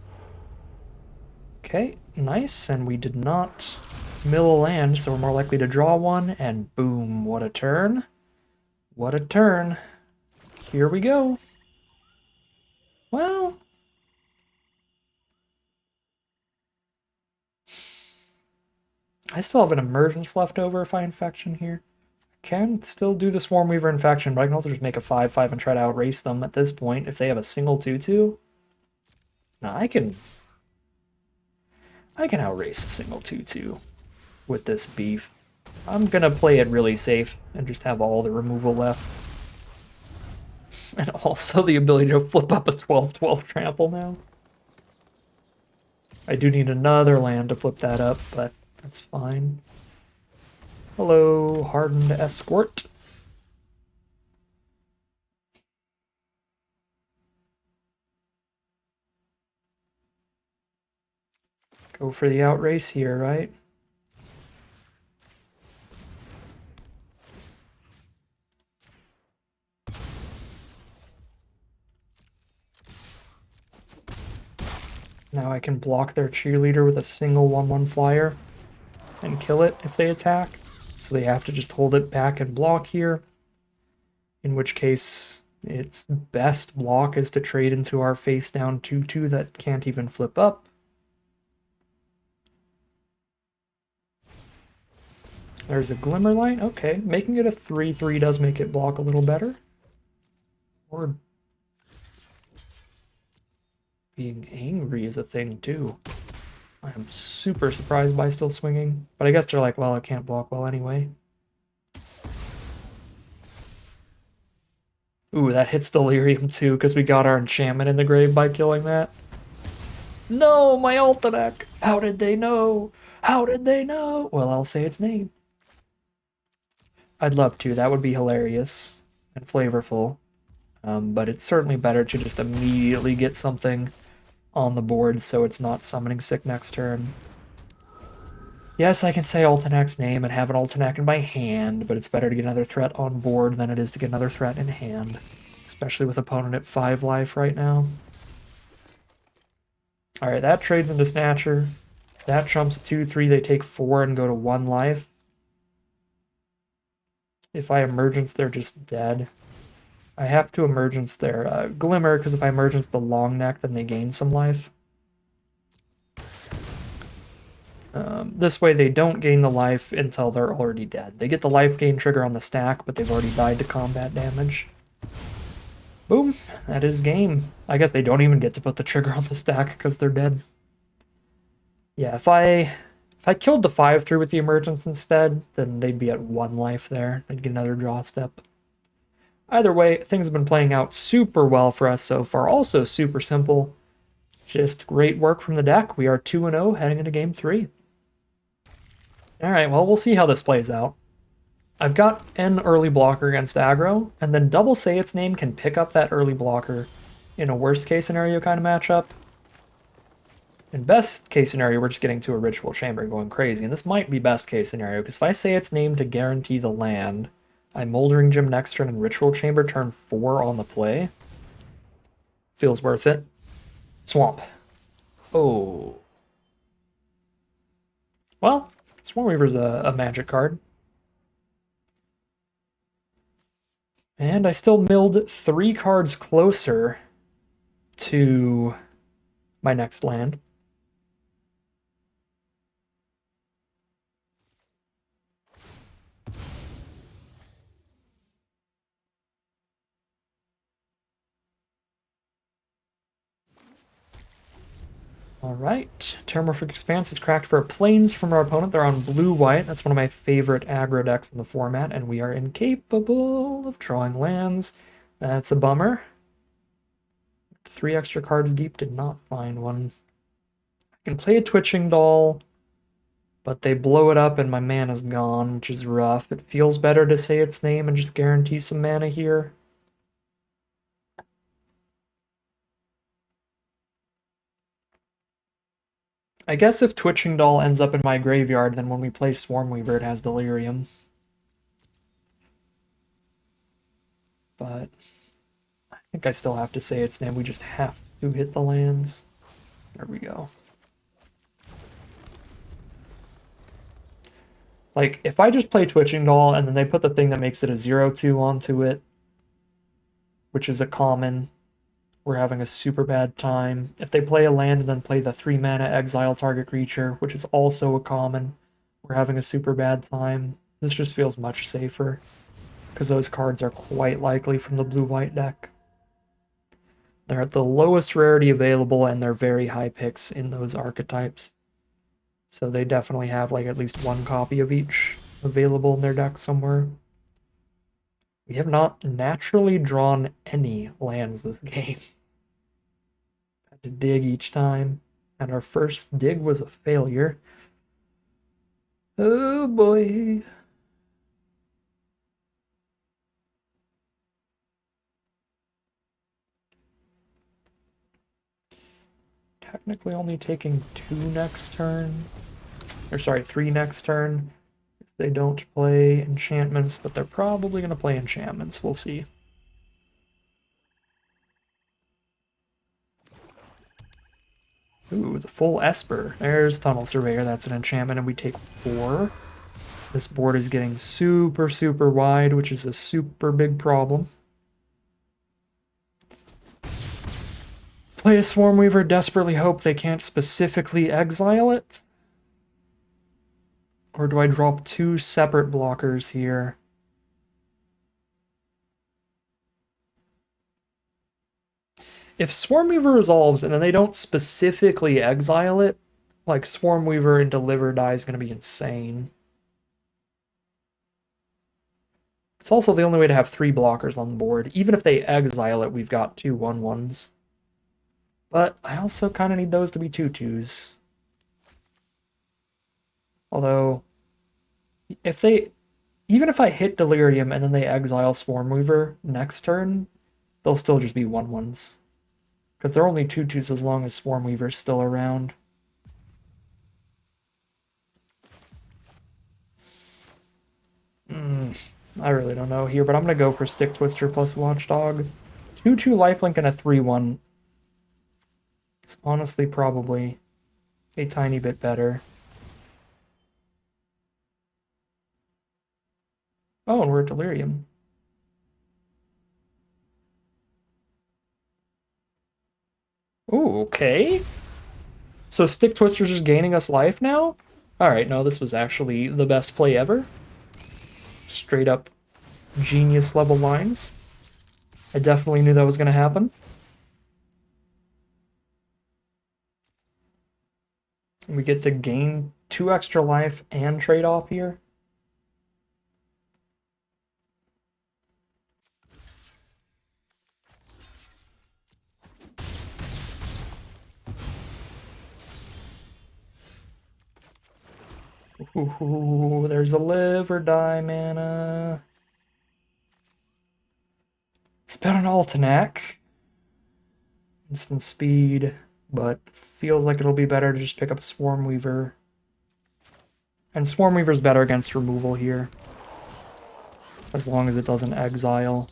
Speaker 1: Okay, nice, and we did not mill a land, so we're more likely to draw one, and boom, what a turn. What a turn. Here we go. Well, I still have an emergence left over if I infection here. I can still do the Swarmweaver infection, but I can also just make a 5/5 and try to outrace them at this point if they have a single 2/2. Now I can outrace a single 2/2 with this beef. I'm gonna play it really safe and just have all the removal left. And also the ability to flip up a 12/12 trample now. I do need another land to flip that up, but that's fine. Hello, Hardened Escort. Go for the outrace here, right? Now I can block their cheerleader with a single 1/1 flyer and kill it if they attack. So they have to just hold it back and block here. In which case, its best block is to trade into our face down 2/2 that can't even flip up. There's a Glimmerlight. Okay, making it a 3/3 does make it block a little better. Or being angry is a thing too. I am super surprised by still swinging, but I guess they're like, well, it can't block well anyway. Ooh, that hits Delirium too, because we got our enchantment in the grave by killing that. No, my Ultideck! How did they know? How did they know? Well, I'll say its name. I'd love to. That would be hilarious and flavorful. But it's certainly better to just immediately get something on the board so it's not summoning sick next turn. Yes, I can say Ultinac's name and have an Ultinac in my hand, but it's better to get another threat on board than it is to get another threat in hand. Especially with opponent at 5 life right now. Alright, that trades into Snatcher. That trumps 2/3, they take 4 and go to 1 life. If I emergence, they're just dead. I have to emergence their Glimmer, because if I emergence the long neck, then they gain some life. This way they don't gain the life until they're already dead. They get the life gain trigger on the stack, but they've already died to combat damage. Boom, that is game. I guess they don't even get to put the trigger on the stack because they're dead. Yeah, if I killed the 5/3 with the emergence instead, then they'd be at 1 life there. They'd get another draw step. Either way, things have been playing out super well for us so far. Also super simple. Just great work from the deck. We are 2-0 heading into game 3. Alright, well, we'll see how this plays out. I've got an early blocker against aggro, and then Double Say Its Name can pick up that early blocker in a worst case scenario kind of matchup. In best case scenario, we're just getting to a Ritual Chamber and going crazy, and this might be best case scenario, because if I say its name to guarantee the land, I Moldering Gym next turn and Ritual Chamber turn 4 on the play. Feels worth it. Swamp. Oh. Well, Swarmweaver's a magic card. And I still milled 3 cards closer to my next land. Alright, Terramorphic Expanse is cracked for a Plains from our opponent. They're on blue-white. That's one of my favorite aggro decks in the format, and we are incapable of drawing lands. That's a bummer. 3 extra cards deep, did not find one. I can play a Twitching Doll, but they blow it up and my mana's gone, which is rough. It feels better to say its name and just guarantee some mana here. I guess if Twitching Doll ends up in my graveyard, then when we play Swarmweaver, it has Delirium. But I think I still have to say its name. We just have to hit the lands. There we go. Like, if I just play Twitching Doll and then they put the thing that makes it a 0/2 onto it, which is a common, we're having a super bad time. If they play a land and then play the 3 mana exile target creature, which is also a common, we're having a super bad time. This just feels much safer, because those cards are quite likely from the blue-white deck. They're at the lowest rarity available, and they're very high picks in those archetypes. So they definitely have like at least 1 copy of each. available in their deck somewhere. We have not naturally drawn any lands this game. Had to dig each time, and our first dig was a failure. Oh boy. Technically only taking 2 next turn. Or sorry, 3 next turn. If they don't play enchantments, but they're probably going to play enchantments. We'll see. Ooh, the full Esper. There's Tunnel Surveyor. That's an enchantment, and we take 4. This board is getting super, super wide, which is a super big problem. Play a Swarmweaver, desperately hope they can't specifically exile it. Or do I drop 2 separate blockers here? If Swarmweaver resolves and then they don't specifically exile it, like Swarmweaver and Deliver Die is going to be insane. It's also the only way to have 3 blockers on the board. Even if they exile it, we've got 2 1/1s. But I also kind of need those to be 2/2s. Although, if they... Even if I hit Delirium and then they exile Swarmweaver next turn, they'll still just be 1/1s. Because they're only 2/2s as long as Swarmweaver's still around. I really don't know here, but I'm going to go for Stick Twister plus Watchdog. 2/2 lifelink and a 3/1. It's honestly probably a tiny bit better. Oh, and we're at Delirium. Ooh, okay. So Stick Twister's just gaining us life now? Alright, no, this was actually the best play ever. Straight up genius level lines. I definitely knew that was going to happen. We get to gain 2 extra life and trade off here. Ooh, there's a live or die mana. Spell an Altanac. Instant speed, but feels like it'll be better to just pick up a Swarmweaver. And Swarmweaver's better against removal here. As long as it doesn't exile.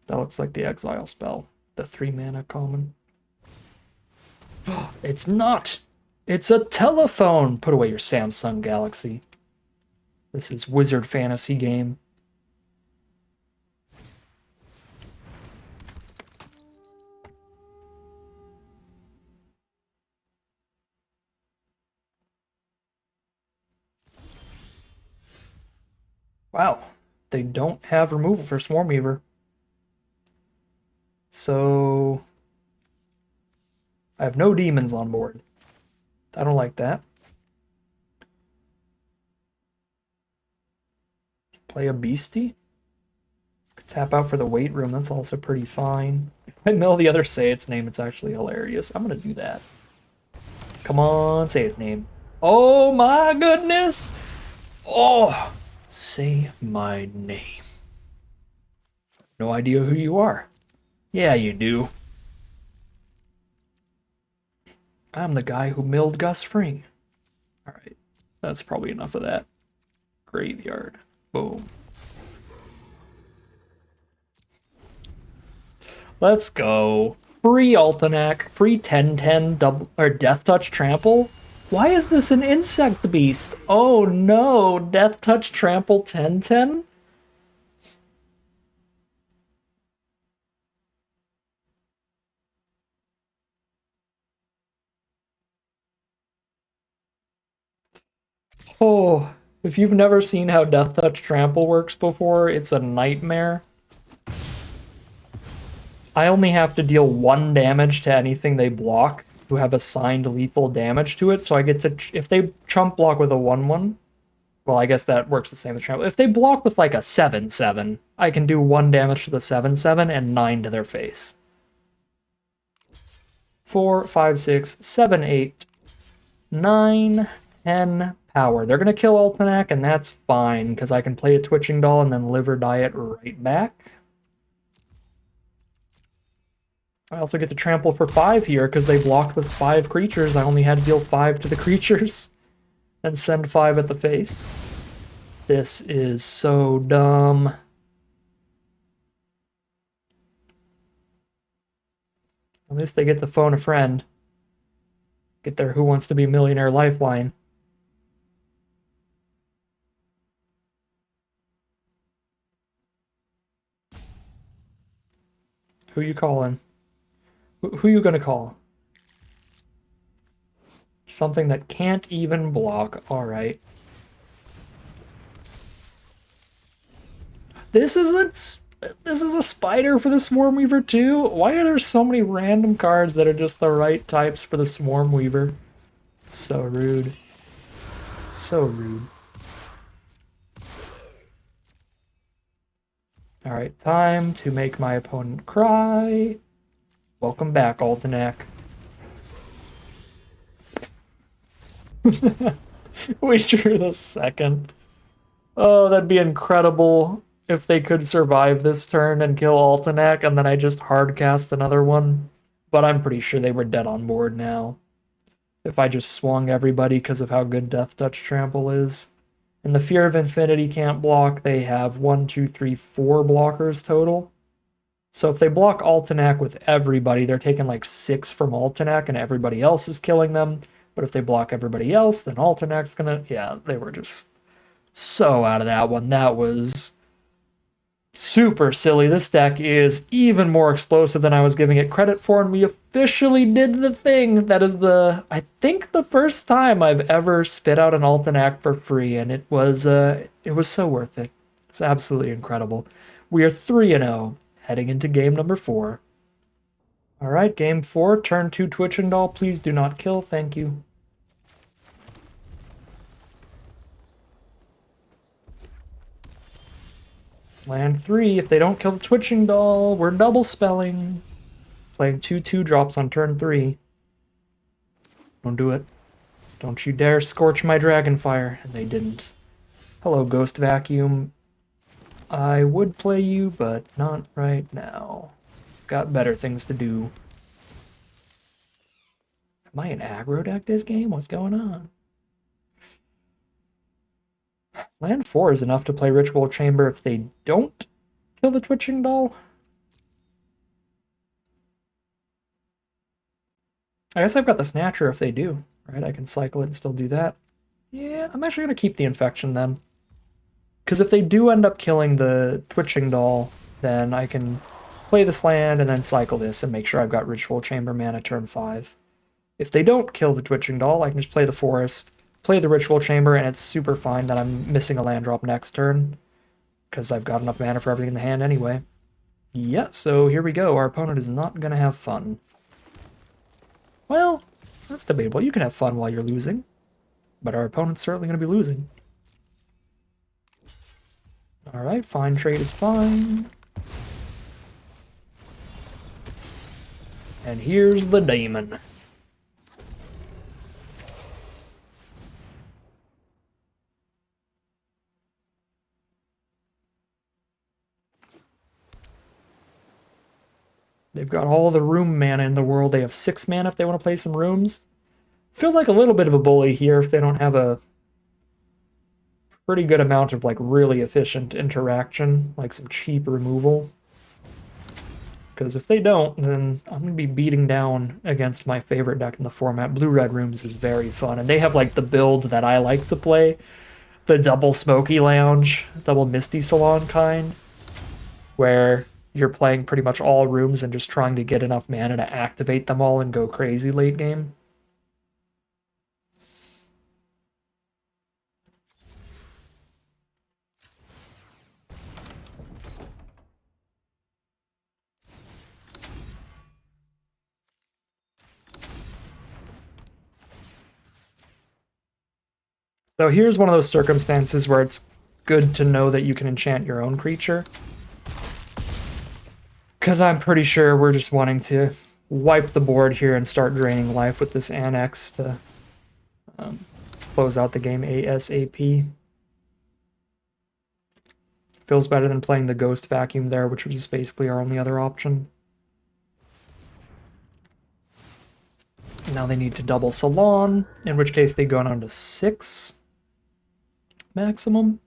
Speaker 1: That looks like the exile spell. The 3 mana common. It's not! It's a telephone! Put away your Samsung Galaxy. This is Wizard Fantasy game. Wow, they don't have removal for Swarmweaver. So I have no demons on board. I don't like that. Play a beastie. Tap out for the weight room. That's also pretty fine. If I mill the other say its name, it's actually hilarious. I'm gonna do that. Come on, say its name. Oh my goodness! Oh, say my name. No idea who you are. Yeah, you do. I'm the guy who milled Gus Fring. Alright, that's probably enough of that. Graveyard. Boom. Let's go. Free Altanac, free 10/10 double or Death Touch Trample. Why is this an insect beast? Oh no, Death Touch Trample 10/10? Oh, if you've never seen how Death Touch Trample works before, it's a nightmare. I only have to deal 1 damage to anything they block who have assigned lethal damage to it, so I get to, if they chump block with a 1/1, well, I guess that works the same as trample. If they block with like a 7/7, I can do 1 damage to the 7/7 and 9 to their face. 4, 5, 6, 7, 8, 9, 10 power. They're going to kill Altenac, and that's fine, because I can play a Twitching Doll and then live or die it right back. I also get to trample for 5 here, because they blocked with 5 creatures. I only had to deal 5 to the creatures and send 5 at the face. This is so dumb. At least they get to phone a friend. Get their Who Wants to Be a Millionaire lifeline. Who you calling? Who you gonna call? Something that can't even block. Alright. This is a spider for the Swarm Weaver too? Why are there so many random cards that are just the right types for the Swarm Weaver? So rude. So rude. Alright, time to make my opponent cry. Welcome back, Altenac. We drew the second. Oh, that'd be incredible if they could survive this turn and kill Altenac, and then I just hardcast another one. But I'm pretty sure they were dead on board now. If I just swung everybody because of how good Death Touch Trample is. And the Fear of Infinity can't block. They have 1, 2, 3, 4 blockers total. So if they block Altenac with everybody, they're taking like 6 from Altenac and everybody else is killing them. But if they block everybody else, then Altenac's gonna... Yeah, they were just so out of that one. That was super silly. This deck is even more explosive than I was giving it credit for, and we officially did the thing. That is I think the first time I've ever spit out an Altenac for free, and it was so worth it. It's absolutely incredible. We are 3-0, heading into game number 4. All right, game 4, turn 2 Twitching Doll. Please do not kill, thank you. Land 3, if they don't kill the Twitching Doll, we're double spelling. Playing 2/2 drops on turn 3. Don't do it. Don't you dare scorch my Dragonfire. And they didn't. Hello, Ghost Vacuum. I would play you, but not right now. Got better things to do. Am I an aggro deck this game? What's going on? Land 4 is enough to play Ritual Chamber if they don't kill the Twitching Doll. I guess I've got the Snatcher if they do, right? I can cycle it and still do that. Yeah, I'm actually going to keep the Infection then. Because if they do end up killing the Twitching Doll, then I can play this land and then cycle this and make sure I've got Ritual Chamber mana turn 5. If they don't kill the Twitching Doll, I can just play the Forest, play the Ritual Chamber, and it's super fine that I'm missing a land drop next turn, because I've got enough mana for everything in the hand anyway. Yeah, so here we go. Our opponent is not going to have fun. Well, that's debatable. You can have fun while you're losing, but our opponent's certainly going to be losing. Alright, fine trade is fine. And here's the Daemon. They've got all the room mana in the world. They have 6 mana if they want to play some rooms. Feel like a little bit of a bully here if they don't have a pretty good amount of like really efficient interaction, like some cheap removal. Because if they don't, then I'm going to be beating down against my favorite deck in the format. Blue-Red Rooms is very fun, and they have like the build that I like to play. The double Smoky Lounge, double Misty Salon kind, where you're playing pretty much all rooms and just trying to get enough mana to activate them all and go crazy late game. So here's one of those circumstances where it's good to know that you can enchant your own creature. Because I'm pretty sure we're just wanting to wipe the board here and start draining life with this Annex to close out the game ASAP. Feels better than playing the Ghost Vacuum there, which was basically our only other option. Now they need to double Salon, in which case they go down to 6 maximum.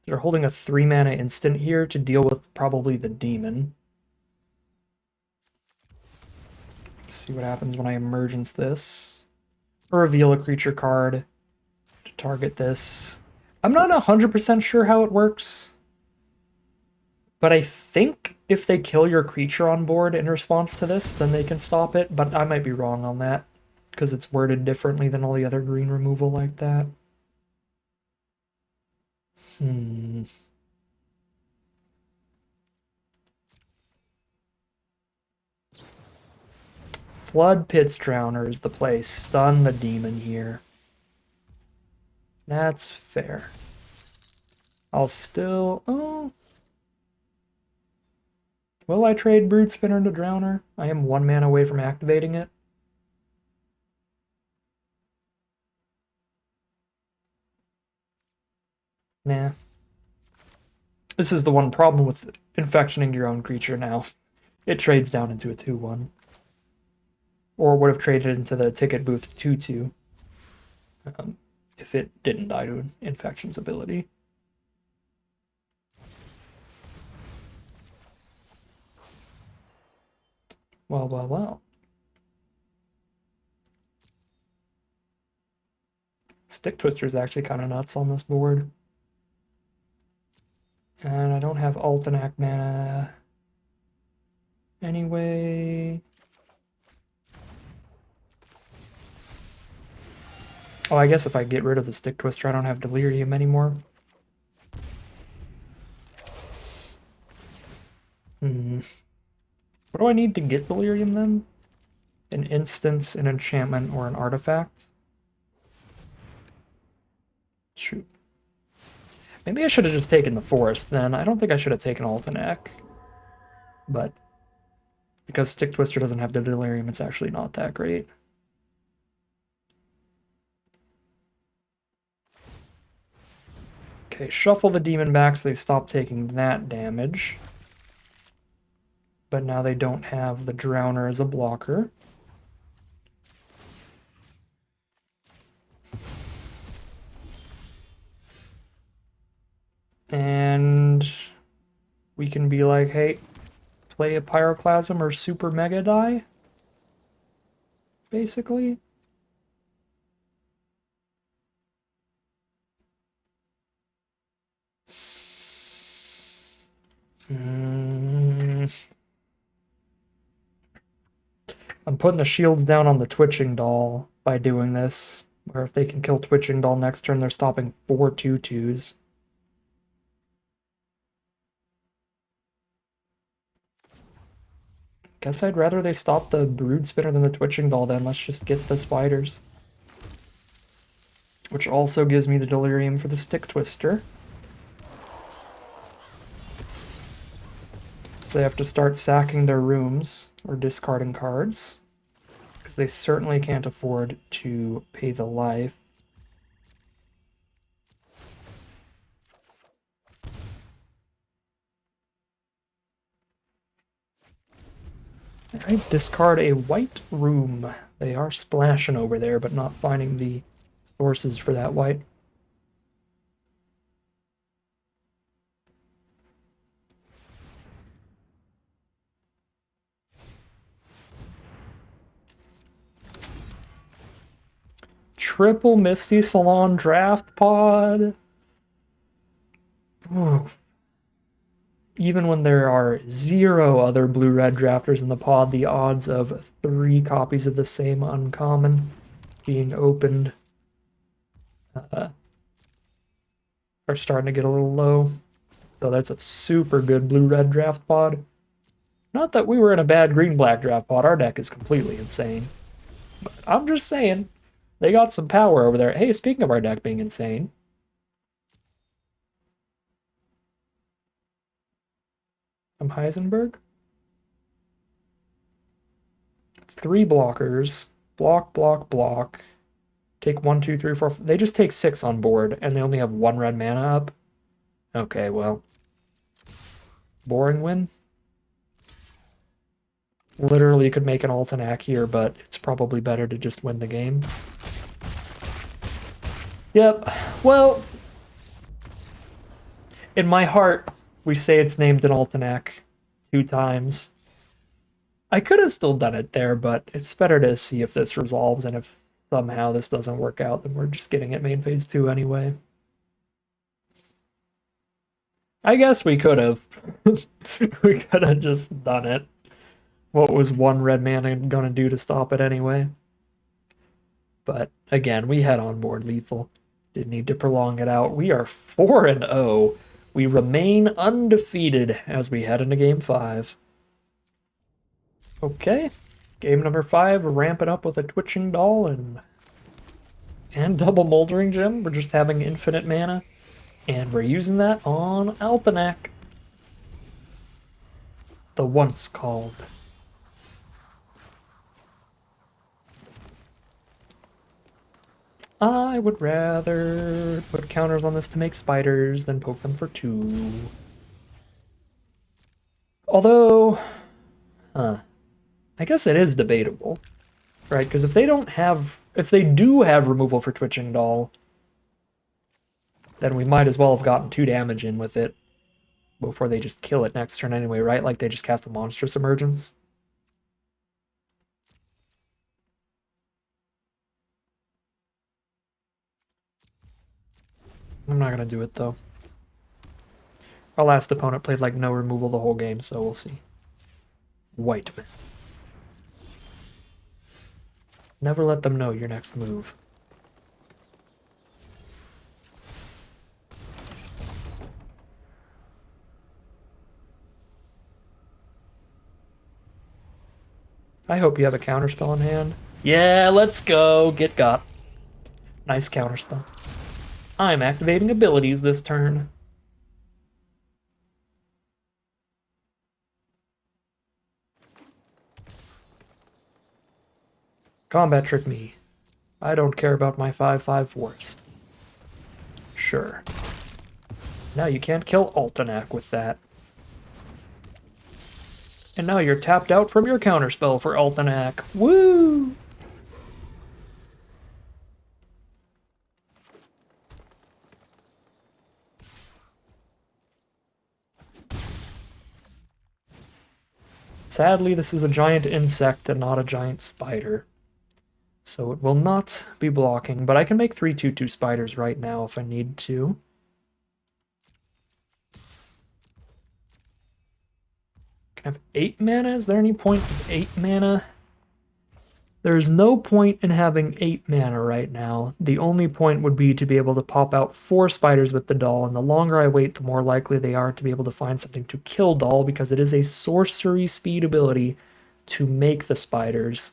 Speaker 1: They're holding a 3-mana instant here to deal with probably the demon. Let's see what happens when I emergence this. Or reveal a creature card to target this. I'm not 100% sure how it works. But I think if they kill your creature on board in response to this, then they can stop it. But I might be wrong on that, because it's worded differently than all the other green removal like that. Flood Pit's Drowner is the play. Stun the demon here. That's fair. I'll still... Oh. Will I trade Brood Spinner into Drowner? I am 1 mana away from activating it. Nah. This is the one problem with infectioning your own creature now. It trades down into a 2-1. Or would have traded into the ticket booth 2-2. If it didn't die to Infection's ability. Well. Stick Twister is actually kind of nuts on this board. And I don't have Altanac mana anyway. Oh, I guess if I get rid of the Stick Twister, I don't have Delirium anymore. What do I need to get Delirium then? An instance, an enchantment, or an artifact? Shoot. Maybe I should have just taken the Forest then. I don't think I should have taken Altanac. But because Stick Twister doesn't have the Delirium, it's actually not that great. Okay, shuffle the demon back so they stop taking that damage. But now they don't have the Drowner as a blocker. And we can be like, hey, play a Pyroclasm or Super Mega Die, basically. I'm putting the shields down on the Twitching Doll by doing this, where if they can kill Twitching Doll next turn, they're stopping 4 2/2s. Guess I'd rather they stop the Brood Spinner than the Twitching Doll then. Let's just get the spiders. Which also gives me the Delirium for the Stick Twister. So they have to start sacking their rooms or discarding cards, because they certainly can't afford to pay the life. Alright, discard a white room. They are splashing over there, but not finding the sources for that white. Triple Misty Salon Draft Pod. Oof. Even when there are 0 other blue-red drafters in the pod, the odds of 3 copies of the same uncommon being opened are starting to get a little low. So that's a super good blue-red draft pod. Not that we were in a bad green-black draft pot. Our deck is completely insane. But I'm just saying, they got some power over there. Hey, speaking of our deck being insane, I'm Heisenberg. 3 blockers. Block, block, block. Take 1, 2, 3, 4. They just take 6 on board, and they only have 1 red mana up. Okay, well. Boring win. Literally could make an Altenac here, but it's probably better to just win the game. Yep. Well, in my heart, we say it's named an Altenac 2 times. I could have still done it there, but it's better to see if this resolves, and if somehow this doesn't work out, then we're just getting it main phase 2 anyway. I guess we could have. We could have just done it. What was 1 red mana gonna do to stop it anyway? But again, we had on board lethal. Didn't need to prolong it out. We are 4-0. We remain undefeated as we head into game 5. Okay, game number 5, ramp it up with a twitching doll and double moldering gem. We're just having infinite mana, and we're using that on Altenac, the once called. I would rather put counters on this to make spiders than poke them for 2. Although, I guess it is debatable, right? Because if they do have removal for Twitching Doll, then we might as well have gotten 2 damage in with it before they just kill it next turn anyway, right? Like they just cast a Monstrous Emergence. I'm not gonna do it though. Our last opponent played like no removal the whole game, so we'll see. Whiteman. Never let them know your next move. I hope you have a counterspell in hand. Yeah, let's go. Get got. Nice counterspell. I'm activating abilities this turn. Combat trick me. I don't care about my 5/5 forest. Sure. Now you can't kill Altenac with that. And now you're tapped out from your counterspell for Altenac. Woo! Sadly, this is a giant insect and not a giant spider. So it will not be blocking, but I can make 3/2/2 spiders right now if I need to. Can I have 8 mana? Is there any point with 8 mana? There's no point in having 8 mana right now. The only point would be to be able to pop out 4 spiders with the doll, and the longer I wait, the more likely they are to be able to find something to kill doll, because it is a sorcery speed ability to make the spiders.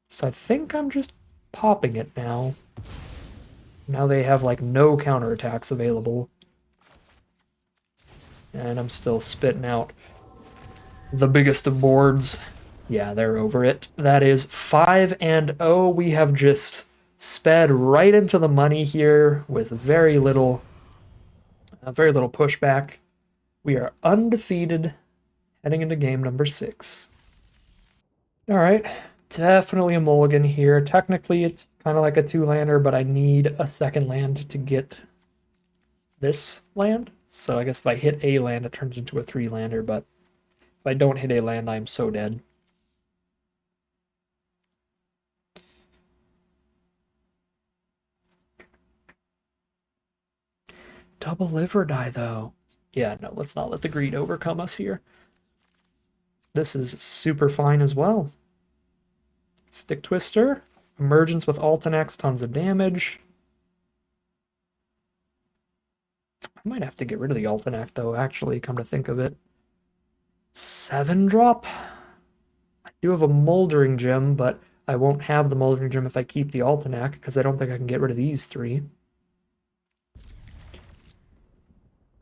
Speaker 1: So I think I'm just popping it now. Now they have like no counterattacks available. And I'm still spitting out the biggest of boards. Yeah, they're over it. That is 5-0. We have just sped right into the money here with very little pushback. We are undefeated heading into game number 6. All right, definitely a mulligan here. Technically, it's kind of like a 2-lander, but I need a second land to get this land. So I guess if I hit a land, it turns into a 3-lander, but if I don't hit a land, I'm so dead. Double live or die, though. Yeah, no, let's not let the greed overcome us here. This is super fine as well. Stick Twister. Emergence with Altenax, tons of damage. I might have to get rid of the Altenac, though, actually, come to think of it. 7-drop? I do have a Moldering Gem, but I won't have the Moldering Gem if I keep the Altenac, because I don't think I can get rid of these 3.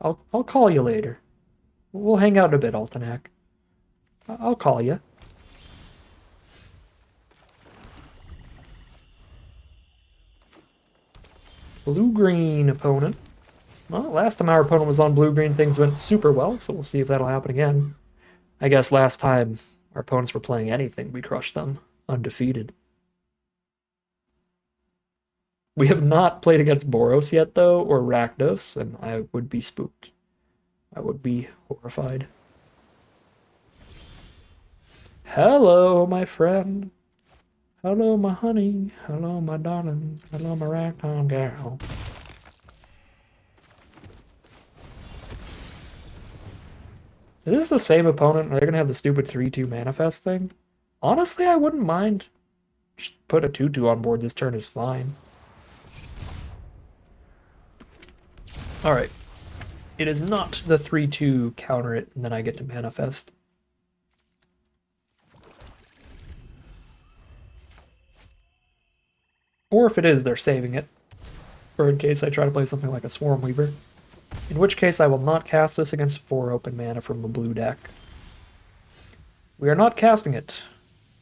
Speaker 1: I'll call you later. We'll hang out a bit, Altenac. I'll call you. Blue-green opponent. Well, last time our opponent was on blue-green, things went super well, so we'll see if that'll happen again. I guess last time our opponents were playing anything, we crushed them undefeated. We have not played against Boros yet, though, or Rakdos, and I would be spooked. I would be horrified. Hello, my friend. Hello, my honey. Hello, my darling. Hello, my ragtime gal. Is this the same opponent? Are they gonna have the stupid 3-2 manifest thing? Honestly, I wouldn't mind. Just put a 2-2 on board this turn is fine. Alright. It is not the 3-2 counter it, and then I get to manifest. Or if it is, they're saving it. Or in case I try to play something like a Swarm Weaver. In which case I will not cast this against 4 open mana from a blue deck. We are not casting it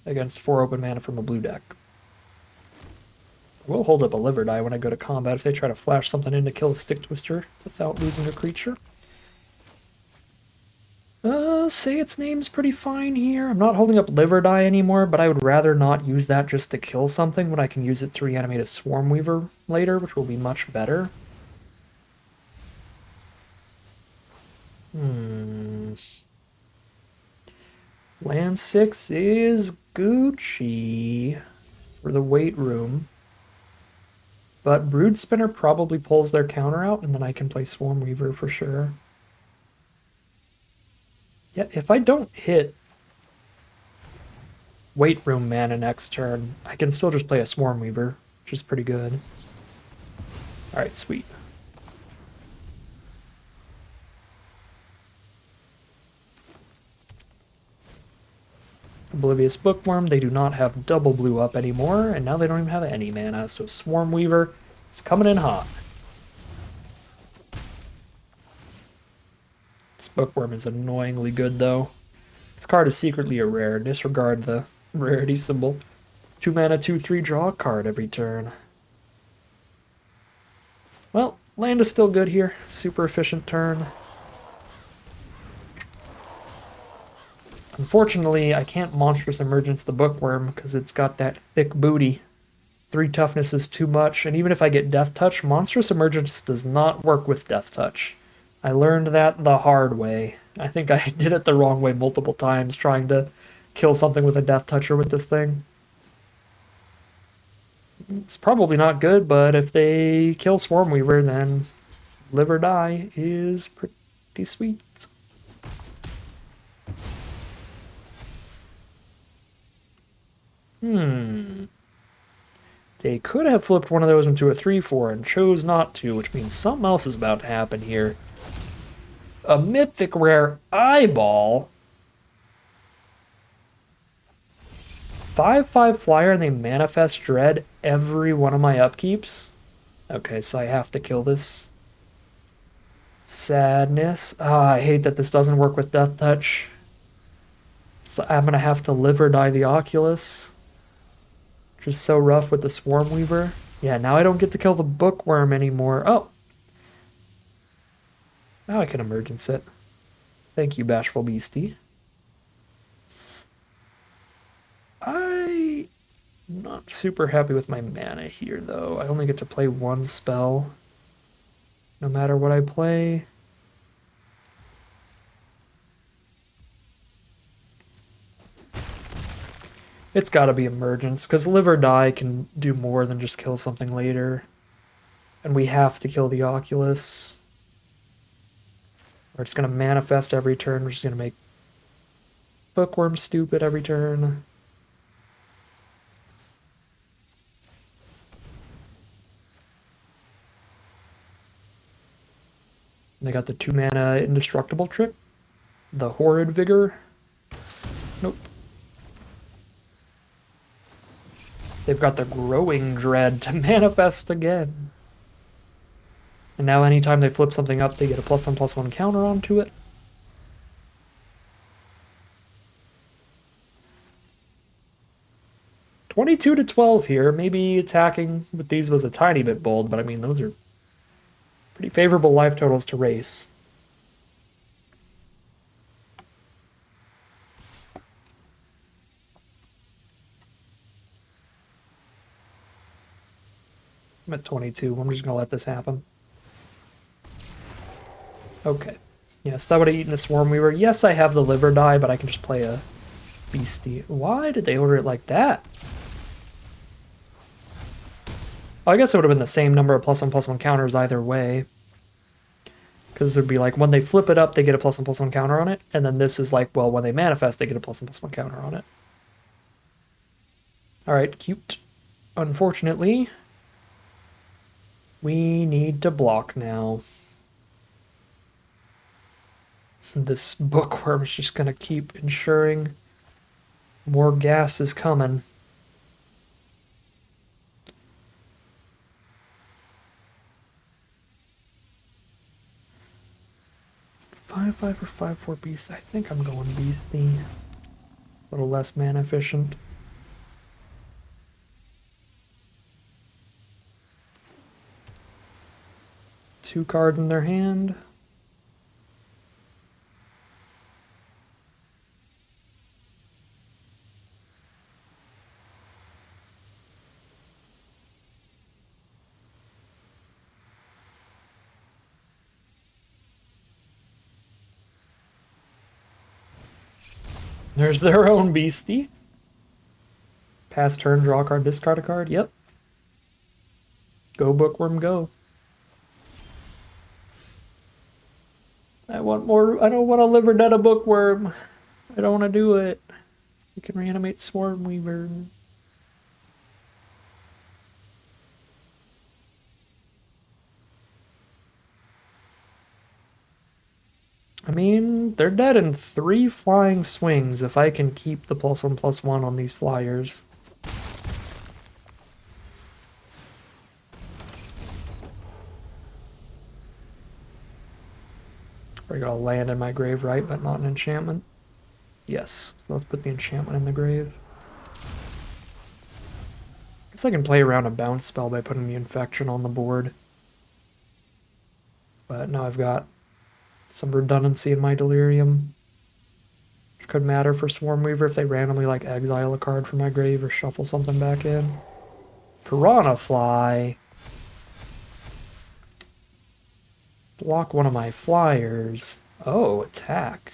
Speaker 1: against 4 open mana from a blue deck. I will hold up a Liver Die when I go to combat if they try to flash something in to kill a Stick Twister without losing a creature. Say its name's pretty fine here. I'm not holding up Liver Die anymore, but I would rather not use that just to kill something when I can use it to reanimate a Swarm Weaver later, which will be much better. Land 6 is Gucci for the weight room. But Brood Spinner probably pulls their counter out, and then I can play Swarm Weaver for sure. Yeah, if I don't hit weight room mana next turn, I can still just play a Swarm Weaver, which is pretty good. Alright, sweet. Oblivious Bookworm, they do not have double blue up anymore, and now they don't even have any mana, so Swarm Weaver is coming in hot. This Bookworm is annoyingly good, though. This card is secretly a rare. Disregard the rarity symbol. 2 mana, 2/3, draw a card every turn. Well, land is still good here. Super efficient turn. Unfortunately, I can't Monstrous Emergence the Bookworm because it's got that thick booty. 3 toughness is too much, and even if I get Death Touch, Monstrous Emergence does not work with Death Touch. I learned that the hard way. I think I did it the wrong way multiple times, trying to kill something with a Death Toucher with this thing. It's probably not good, but if they kill Swarm Weaver, then Live or Die is pretty sweet. They could have flipped one of those into a 3/4 and chose not to, which means something else is about to happen here. A mythic rare eyeball. 5/5 flyer and they manifest dread every one of my upkeeps. Okay, so I have to kill this. Sadness. I hate that this doesn't work with Death Touch. So I'm gonna have to live or die the Oculus. Which is so rough with the Swarm Weaver. Yeah, now I don't get to kill the Bookworm anymore. Oh! Now I can Emergence it. Thank you, Bashful Beastie. I'm not super happy with my mana here, though. I only get to play 1 spell, no matter what I play. It's gotta be Emergence, because Live or Die can do more than just kill something later. And we have to kill the Oculus. Or it's gonna manifest every turn, which is gonna make Bookworm stupid every turn. They got the 2 mana Indestructible trick. the Horrid Vigor. Nope. They've got the Growing Dread to manifest again. And now anytime they flip something up, they get a +1/+1 counter onto it. $22-12 here. Maybe attacking with these was a tiny bit bold, but I mean, those are pretty favorable life totals to race. I'm at 22. I'm just going to let this happen. Okay. Yes, that would have eaten a Swarm Weaver. Yes, I have the liver die, but I can just play a Beastie. Why did they order it like that? Oh, I guess it would have been the same number of +1/+1 counters either way. Because it would be like, when they flip it up, they get a +1/+1 counter on it. And then this is like, well, when they manifest, they get a +1/+1 counter on it. Alright, cute. Unfortunately, we need to block now. This Bookworm is just going to keep ensuring more gas is coming. Five or 5/4 Beast. I think I'm going Beastie. A little less mana efficient. Two cards in their hand. There's their own Beastie. Pass turn, draw a card, discard a card. Yep. Go Bookworm, go. I want more. I don't want to liver dead a Bookworm. I don't want to do it. You can reanimate Swarm Weaver. I mean, they're dead in 3 flying swings if I can keep the +1/+1 on these flyers. I got a land in my grave, right? But not an enchantment. Yes, so let's put the enchantment in the grave. Guess I can play around a bounce spell by putting the infection on the board. But now I've got some redundancy in my delirium. Which could matter for Swarm Weaver if they randomly like exile a card from my grave or shuffle something back in. Piranha Fly. Block one of my flyers. Oh, attack.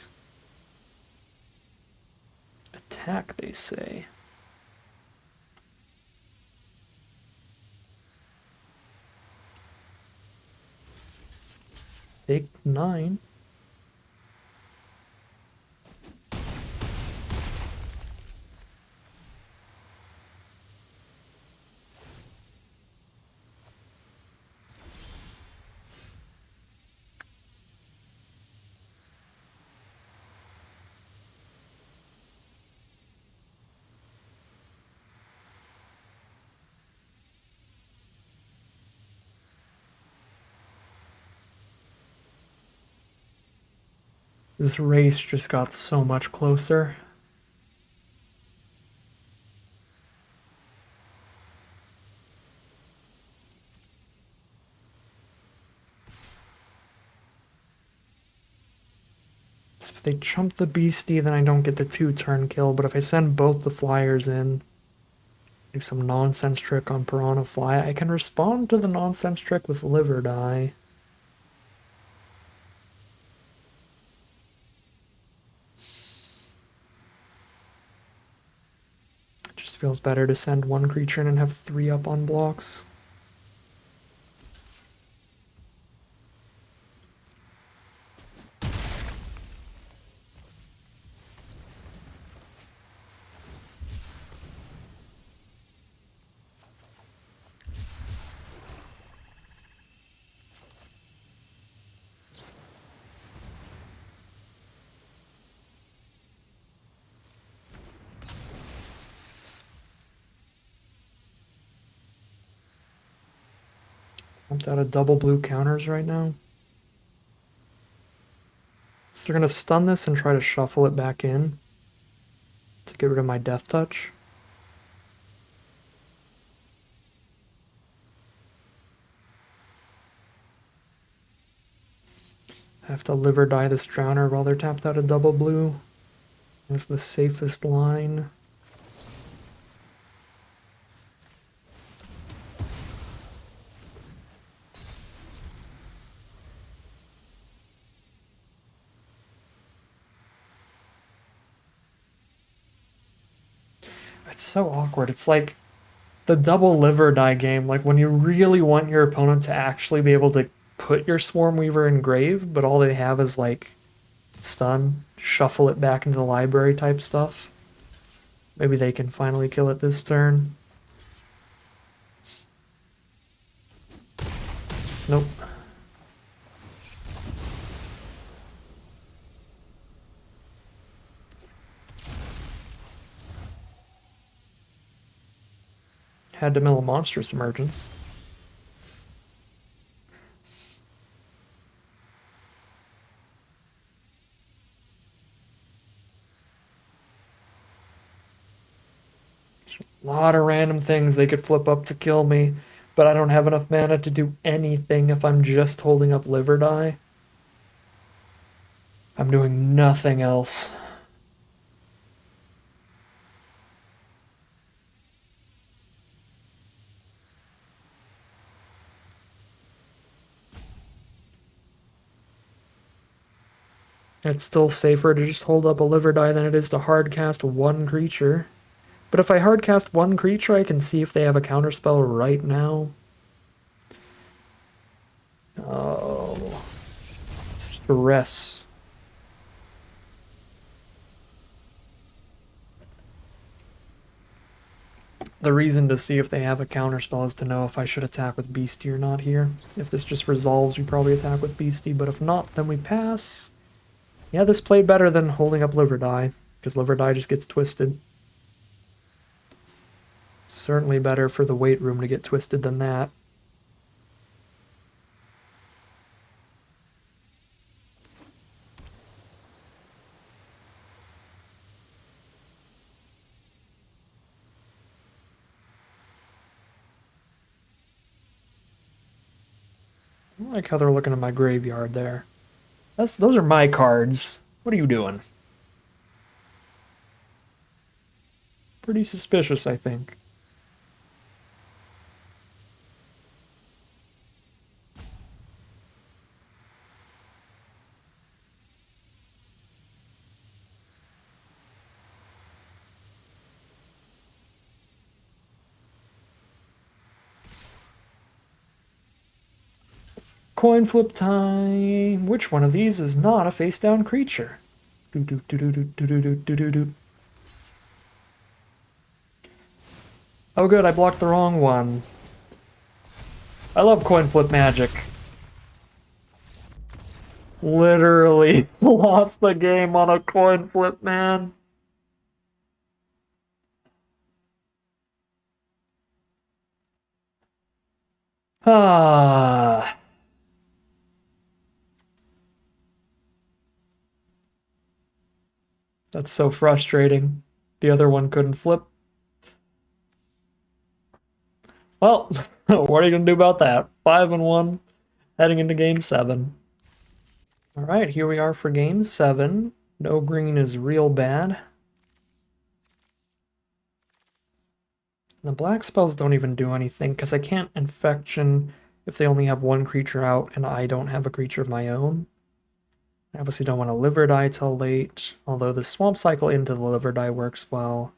Speaker 1: Attack, they say. Take 9. This race just got so much closer. So if they chump the Beastie, then I don't get the 2-turn kill. But if I send both the flyers in, do some nonsense trick on Piranha Fly, I can respond to the nonsense trick with Liver Die. It just feels better to send one creature in and have 3 up on blocks. Tapped out of double blue counters right now. So they're going to stun this and try to shuffle it back in to get rid of my death touch. I have to live or die this Drowner while they're tapped out of double blue. That's the safest line. It's so awkward. It's like the double live or die game, like when you really want your opponent to actually be able to put your Swarm Weaver in grave, but all they have is like stun, shuffle it back into the library type stuff. Maybe they can finally kill it this turn. Nope. Had to mill a Monstrous Emergence. A lot of random things they could flip up to kill me, but I don't have enough mana to do anything if I'm just holding up live or die. I'm doing nothing else. It's still safer to just hold up a live or die than it is to hardcast one creature. But if I hardcast one creature, I can see if they have a counterspell right now. Oh. Stress. The reason to see if they have a counterspell is to know if I should attack with Beastie or not here. If this just resolves, we probably attack with Beastie, but if not, then we pass. Yeah, this played better than holding up Live or Die, because Live or Die just gets twisted. Certainly better for the weight room to get twisted than that. I like how they're looking at my graveyard there. Those are my cards. What are you doing? Pretty suspicious, I think. Coin flip time. Which one of these is not a face down creature? Do do do do do do do do do do. Oh good, I blocked the wrong one. I love coin flip magic. Literally lost the game on a coin flip, man. Ah. That's so frustrating. The other one couldn't flip. Well, what are you gonna do about that? 5-1, heading into game 7. All right, here we are for game 7. No green is real bad. The black spells don't even do anything because I can't infection if they only have one creature out and I don't have a creature of my own. I obviously don't want to live or die till late, although the swamp cycle into the live or die works well.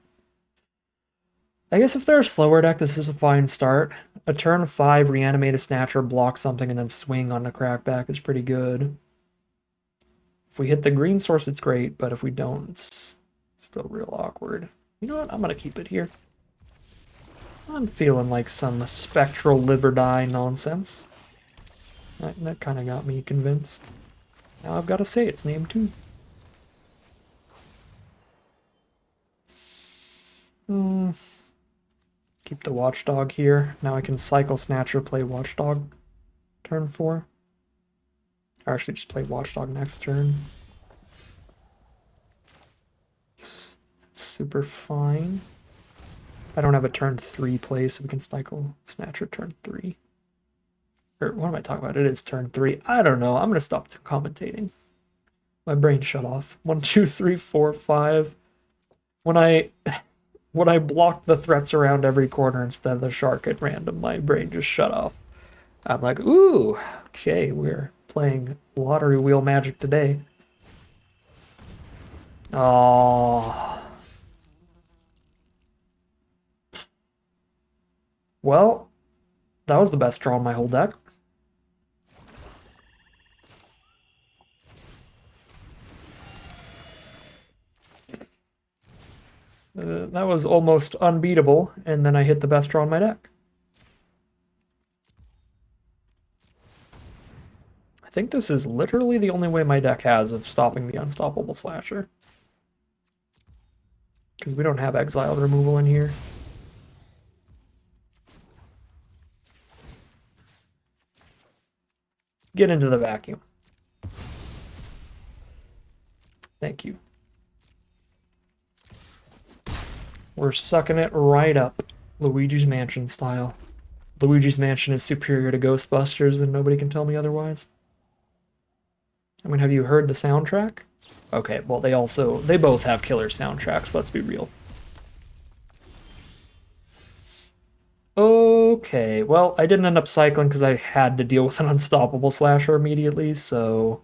Speaker 1: I guess if they're a slower deck, this is a fine start. A turn 5 reanimate a snatcher, block something, and then swing on the crackback is pretty good. If we hit the green source, it's great, but if we don't, it's still real awkward. You know what? I'm gonna keep it here. I'm feeling like some spectral live or die nonsense. That kind of got me convinced. Now I've got to say its name too. Keep the Watchdog here. Now I can cycle Snatcher, play Watchdog. turn 4. Or actually just play Watchdog next turn. Super fine. I don't have a turn 3 play, so we can cycle Snatcher turn 3. Or what am I talking about? It is turn 3. I don't know. I'm going to stop commentating. My brain shut off. 1, 2, 3, 4, 5. When I blocked the threats around every corner instead of the shark at random, my brain just shut off. I'm like, ooh, okay, we're playing lottery wheel magic today. Oh. Well, that was the best draw in my whole deck. That was almost unbeatable, and then I hit the best draw in my deck. I think this is literally the only way my deck has of stopping the Unstoppable Slasher. Because we don't have exile removal in here. Get into the vacuum. Thank you. We're sucking it right up, Luigi's Mansion style. Luigi's Mansion is superior to Ghostbusters, and nobody can tell me otherwise. I mean, have you heard the soundtrack? Okay, well, they both have killer soundtracks, let's be real. Okay, well, I didn't end up cycling because I had to deal with an Unstoppable Slasher immediately, so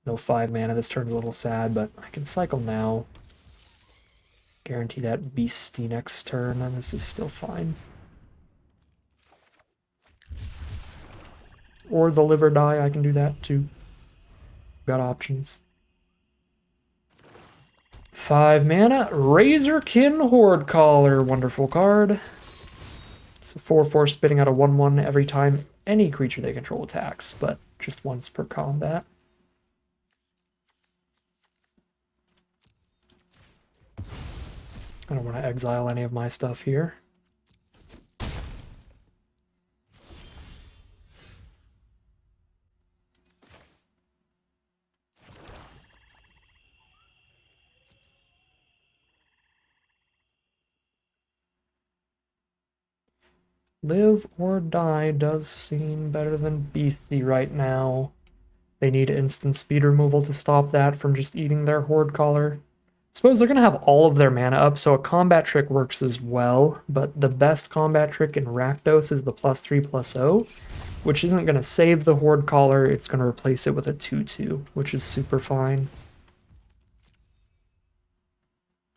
Speaker 1: no 5 mana. This turn's a little sad, but I can cycle now. Guarantee that beastie next turn, and this is still fine. Or the live or die, I can do that too. Got options. 5 mana, Razorkin Horde Caller, wonderful card. So 4/4 spitting out a 1/1 every time any creature they control attacks, but just once per combat. I don't want to exile any of my stuff here. Live or die does seem better than Beastie right now. They need instant speed removal to stop that from just eating their Horde Caller. Suppose they're going to have all of their mana up, so a combat trick works as well, but the best combat trick in Rakdos is the +3/+0, which isn't going to save the Horde Caller, it's going to replace it with a 2/2, which is super fine.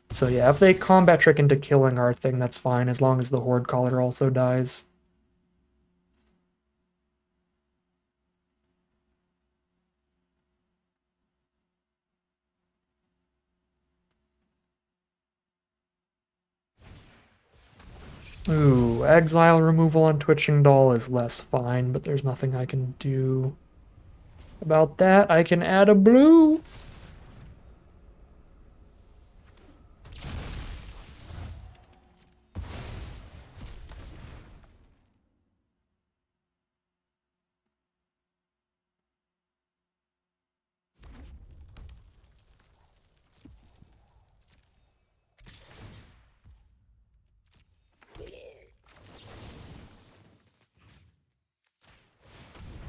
Speaker 1: So yeah, if they combat trick into killing our thing, that's fine, as long as the Horde Caller also dies. Ooh, exile removal on Twitching Doll is less fine, but there's nothing I can do about that. I can add a blue.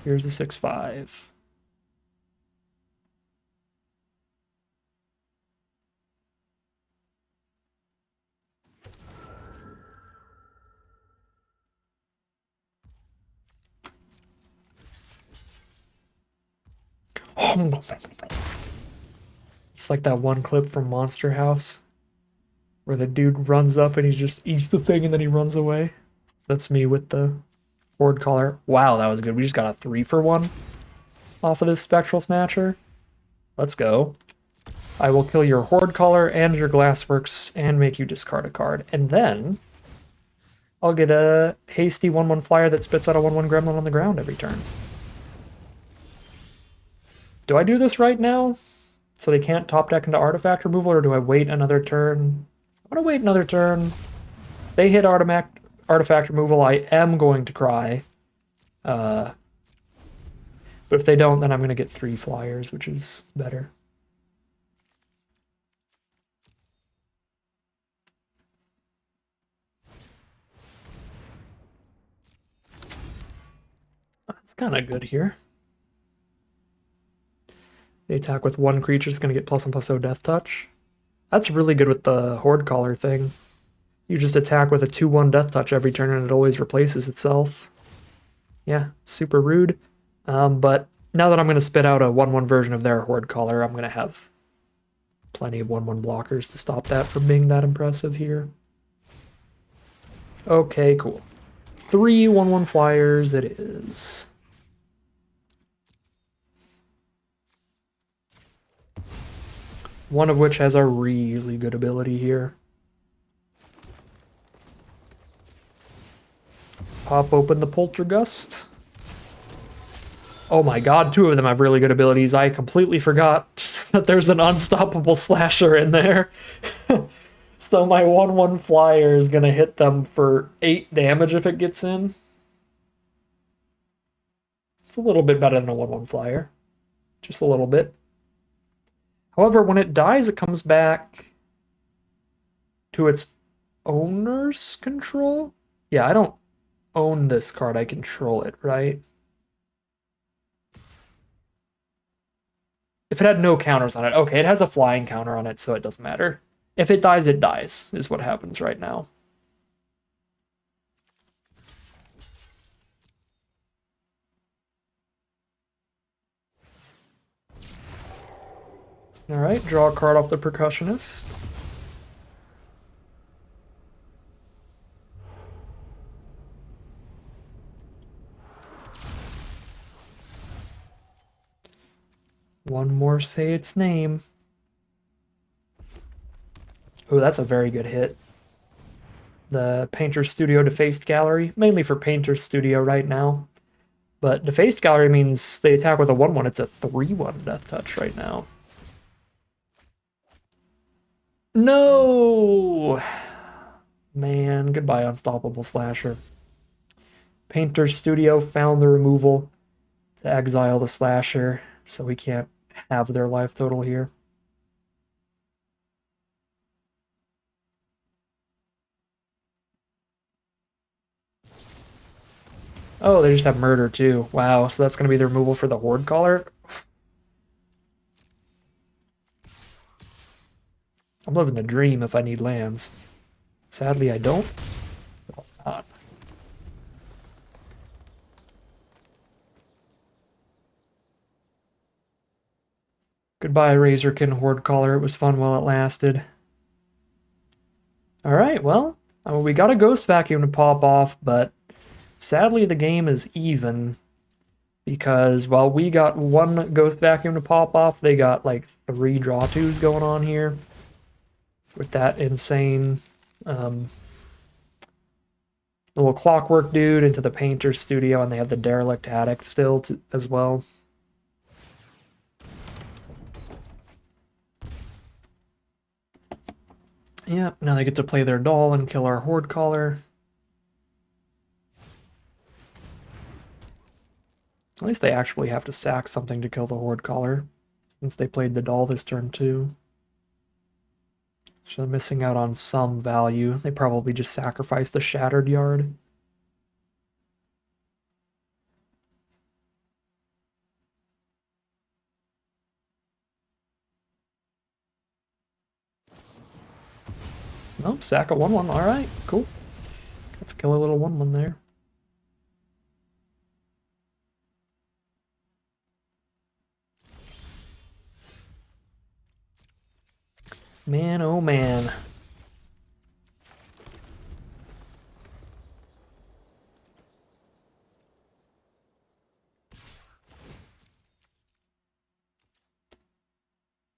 Speaker 1: Here's a 6/5. It's like that one clip from Monster House where the dude runs up and he just eats the thing and then he runs away. That's me with the Horde Caller. Wow, that was good. We just got a 3-for-1 off of this Spectral Snatcher. Let's go. I will kill your Horde Caller and your Glassworks and make you discard a card. And then I'll get a hasty 1/1 flyer that spits out a 1/1 gremlin on the ground every turn. Do I do this right now so they can't top deck into artifact removal, or do I wait another turn? I'm gonna wait another turn. They hit artifact removal, I am going to cry. But if they don't, then I'm going to get 3 flyers, which is better. That's kind of good here. They attack with 1 creature is going to get +1/+0 Death Touch. That's really good with the Horde Caller thing. You just attack with a 2/1 Death Touch every turn and it always replaces itself. Yeah, super rude. But now that I'm going to spit out a 1/1 version of their Horde Caller, I'm going to have plenty of 1/1 blockers to stop that from being that impressive here. Okay, cool. 3 1/1 flyers it is. One of which has a really good ability here. Pop open the Poltergust. Oh my god, 2 of them have really good abilities. I completely forgot that there's an unstoppable slasher in there. So my 1/1 flyer is going to hit them for 8 damage if it gets in. It's a little bit better than a 1/1 flyer. Just a little bit. However, when it dies, it comes back to its owner's control? Yeah, I don't own this card. I control it, right? If it had no counters on it. Okay, it has a flying counter on it, so it doesn't matter. If it dies, is what happens right now. Alright, draw a card off the Percussionist. One more say its name. Oh, that's a very good hit. The Painter's Studio Defaced Gallery, mainly for Painter's Studio right now. But Defaced Gallery means they attack with a 1/1. It's a 3/1 Death Touch right now. No! Man, goodbye, Unstoppable Slasher. Painter's Studio found the removal to exile the Slasher, so we can't have their life total here. Oh, they just have Murder too. Wow, so that's going to be the removal for the Horde Caller? I'm living the dream if I need lands. Sadly, I don't. Not. Goodbye, Razorkin Horde Caller. It was fun while it lasted. Alright, well, we got a Ghost Vacuum to pop off, but sadly the game is even. Because while we got 1 Ghost Vacuum to pop off, they got like 3 draw 2s going on here. With that insane little Clockwork dude into the Painter's Studio, and they have the Derelict Attic still as well. Yep, now they get to play their doll and kill our Horde Caller. At least they actually have to sack something to kill the Horde Caller, since they played the doll this turn too. So they're missing out on some value. They probably just sacrificed the Shattered Yard. Nope, sack a 1/1. Alright, cool. Let's kill a little 1/1 there. Man, oh man.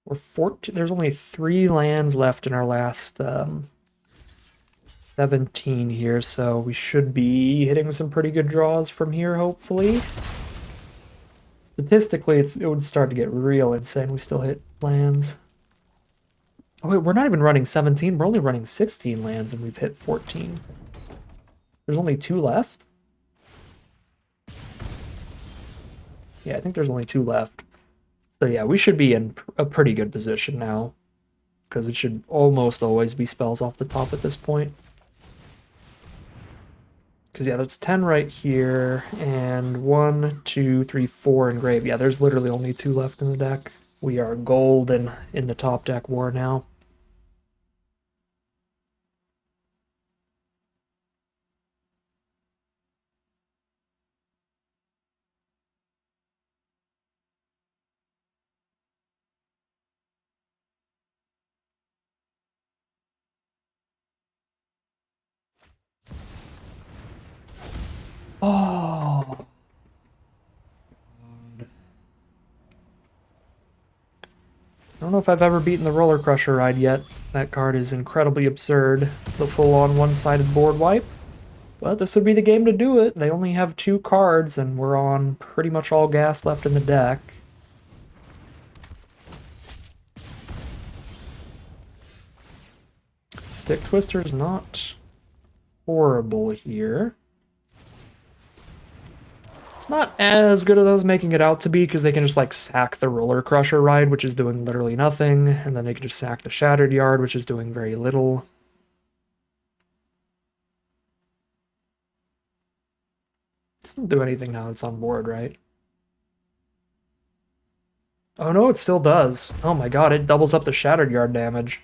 Speaker 1: We're 14. There's only 3 lands left in our last 17 here, so we should be hitting some pretty good draws from here, hopefully. Statistically, it would start to get real insane. We still hit lands. Oh wait, we're not even running 17. We're only running 16 lands, and we've hit 14. There's only 2 left? Yeah, I think there's only 2 left. So yeah, we should be in a pretty good position now, because it should almost always be spells off the top at this point. Because yeah, that's 10 right here, and 1, 2, 3, 4 in grave. Yeah, there's literally only 2 left in the deck. We are golden in the top deck war now. Oh. I don't know if I've ever beaten the Roller Crusher ride yet. That card is incredibly absurd. The full-on one-sided board wipe. But this would be the game to do it. They only have 2 cards, and we're on pretty much all gas left in the deck. Stick Twister's not horrible here. It's not as good as I was making it out to be, because they can just like sack the Roller Crusher ride, which is doing literally nothing, and then they can just sack the Shattered Yard, which is doing very little. It doesn't do anything now it's on board, right? Oh no, it still does. Oh my god, it doubles up the Shattered Yard damage.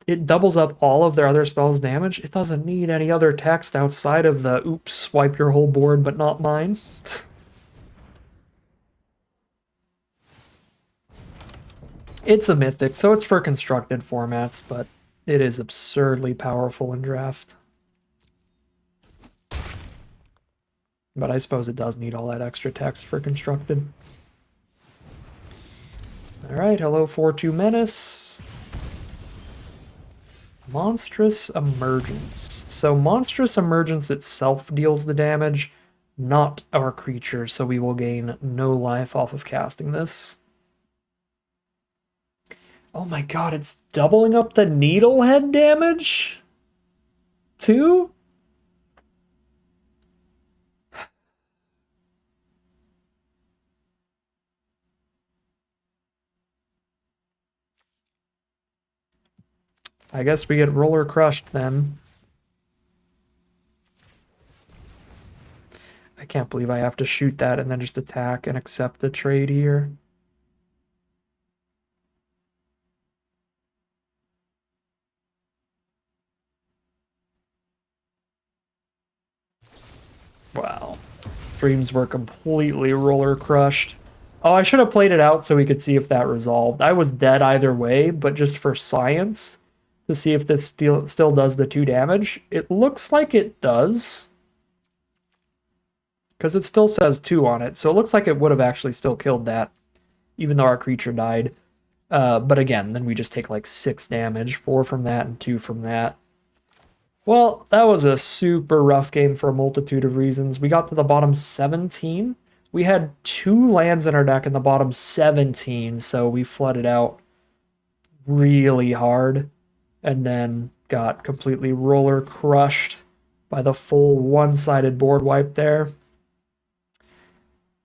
Speaker 1: It doubles up all of their other spells' damage. It doesn't need any other text outside of the oops, wipe your whole board but not mine. It's a mythic, so it's for constructed formats, but it is absurdly powerful in draft. But I suppose it does need all that extra text for constructed. Alright, hello 4-2 Menace. Monstrous Emergence. So Monstrous Emergence itself deals the damage, not our creature, so we will gain no life off of casting this. Oh my god, it's doubling up the Needlehead damage? Too? I guess we get Roller Crushed then. I can't believe I have to shoot that and then just attack and accept the trade here. Wow. Dreams were completely Roller Crushed. Oh, I should have played it out so we could see if that resolved. I was dead either way, but just for science, to see if this still does the 2 damage. It looks like it does, because it still says 2 on it, so it looks like it would have actually still killed that, even though our creature died. But again, then we just take like 6 damage, 4 from that and 2 from that. Well, that was a super rough game for a multitude of reasons. We got to the bottom 17. We had 2 lands in our deck in the bottom 17, so we flooded out really hard, and then got completely Roller Crushed by the full one-sided board wipe there.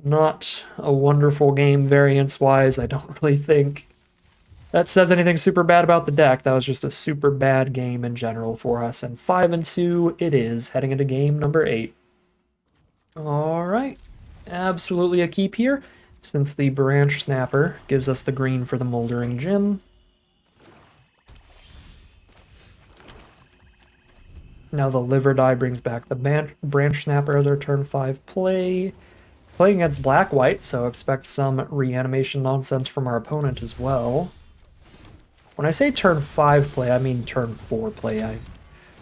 Speaker 1: Not a wonderful game variance-wise. I don't really think that says anything super bad about the deck. That was just a super bad game in general for us. And 5-2 it is, heading into game number 8. Alright. Absolutely a keep here, since the Branch Snapper gives us the green for the Moldering Gem. Now the Liver Die brings back the Branch Snapper as our turn 5 play. Playing against black-white, so expect some reanimation nonsense from our opponent as well. When I say turn 5 play, I mean turn 4 play. I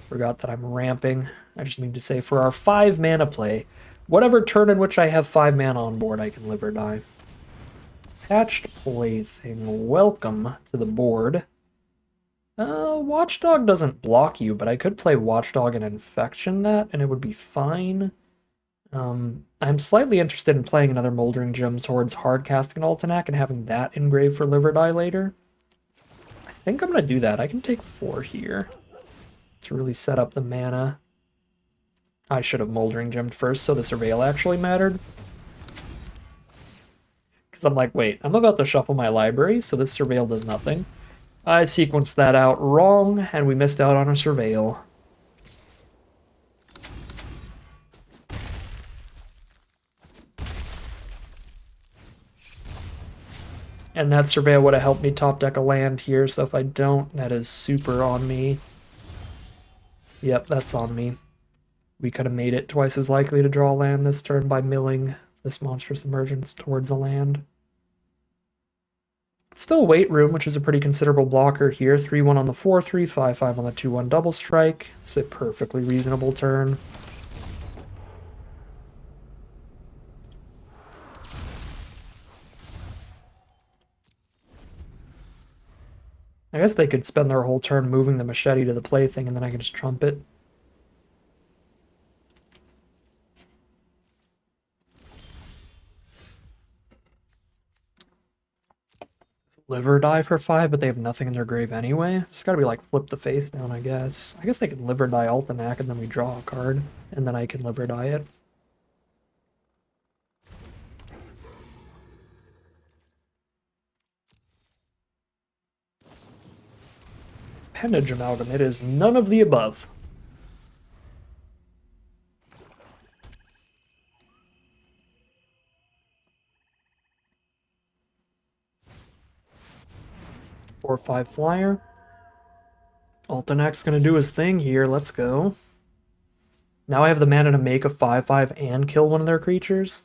Speaker 1: forgot that I'm ramping. I just mean to say for our 5 mana play, whatever turn in which I have 5 mana on board, I can live or die. Patched Plaything, welcome to the board. Watchdog doesn't block you, but I could play Watchdog and Infection that, and it would be fine. I'm slightly interested in playing another Moldering Gem towards hard casting Altenac and having that engraved for Liver Die later. I think I'm going to do that. I can take 4 here to really set up the mana. I should have Moldering Gemmed first, so the Surveil actually mattered. Because I'm like, wait, I'm about to shuffle my library, so this surveil does nothing. I sequenced that out wrong, and we missed out on a surveil. And that surveil would have helped me top deck a land here, so if I don't, that is super on me. Yep, that's on me. We could have made it twice as likely to draw land this turn by milling this monstrous emergence towards a land. Still weight room, which is a pretty considerable blocker here. 3-1 on the 4-3, 5-5 on the 2-1 double strike. It's a perfectly reasonable turn. I guess they could spend their whole turn moving the machete to the plaything, and then I can just trump it. Live or die for 5, but they have nothing in their grave anyway. It's gotta be like flip the face down, I guess. I guess they can live or die Altenac, and then we draw a card, and then I can live or die it. Appendage Amalgam, it is none of the above. Or 5 flyer. Altenac's gonna do his thing here, let's go. Now I have the mana to make a 5-5 and kill one of their creatures.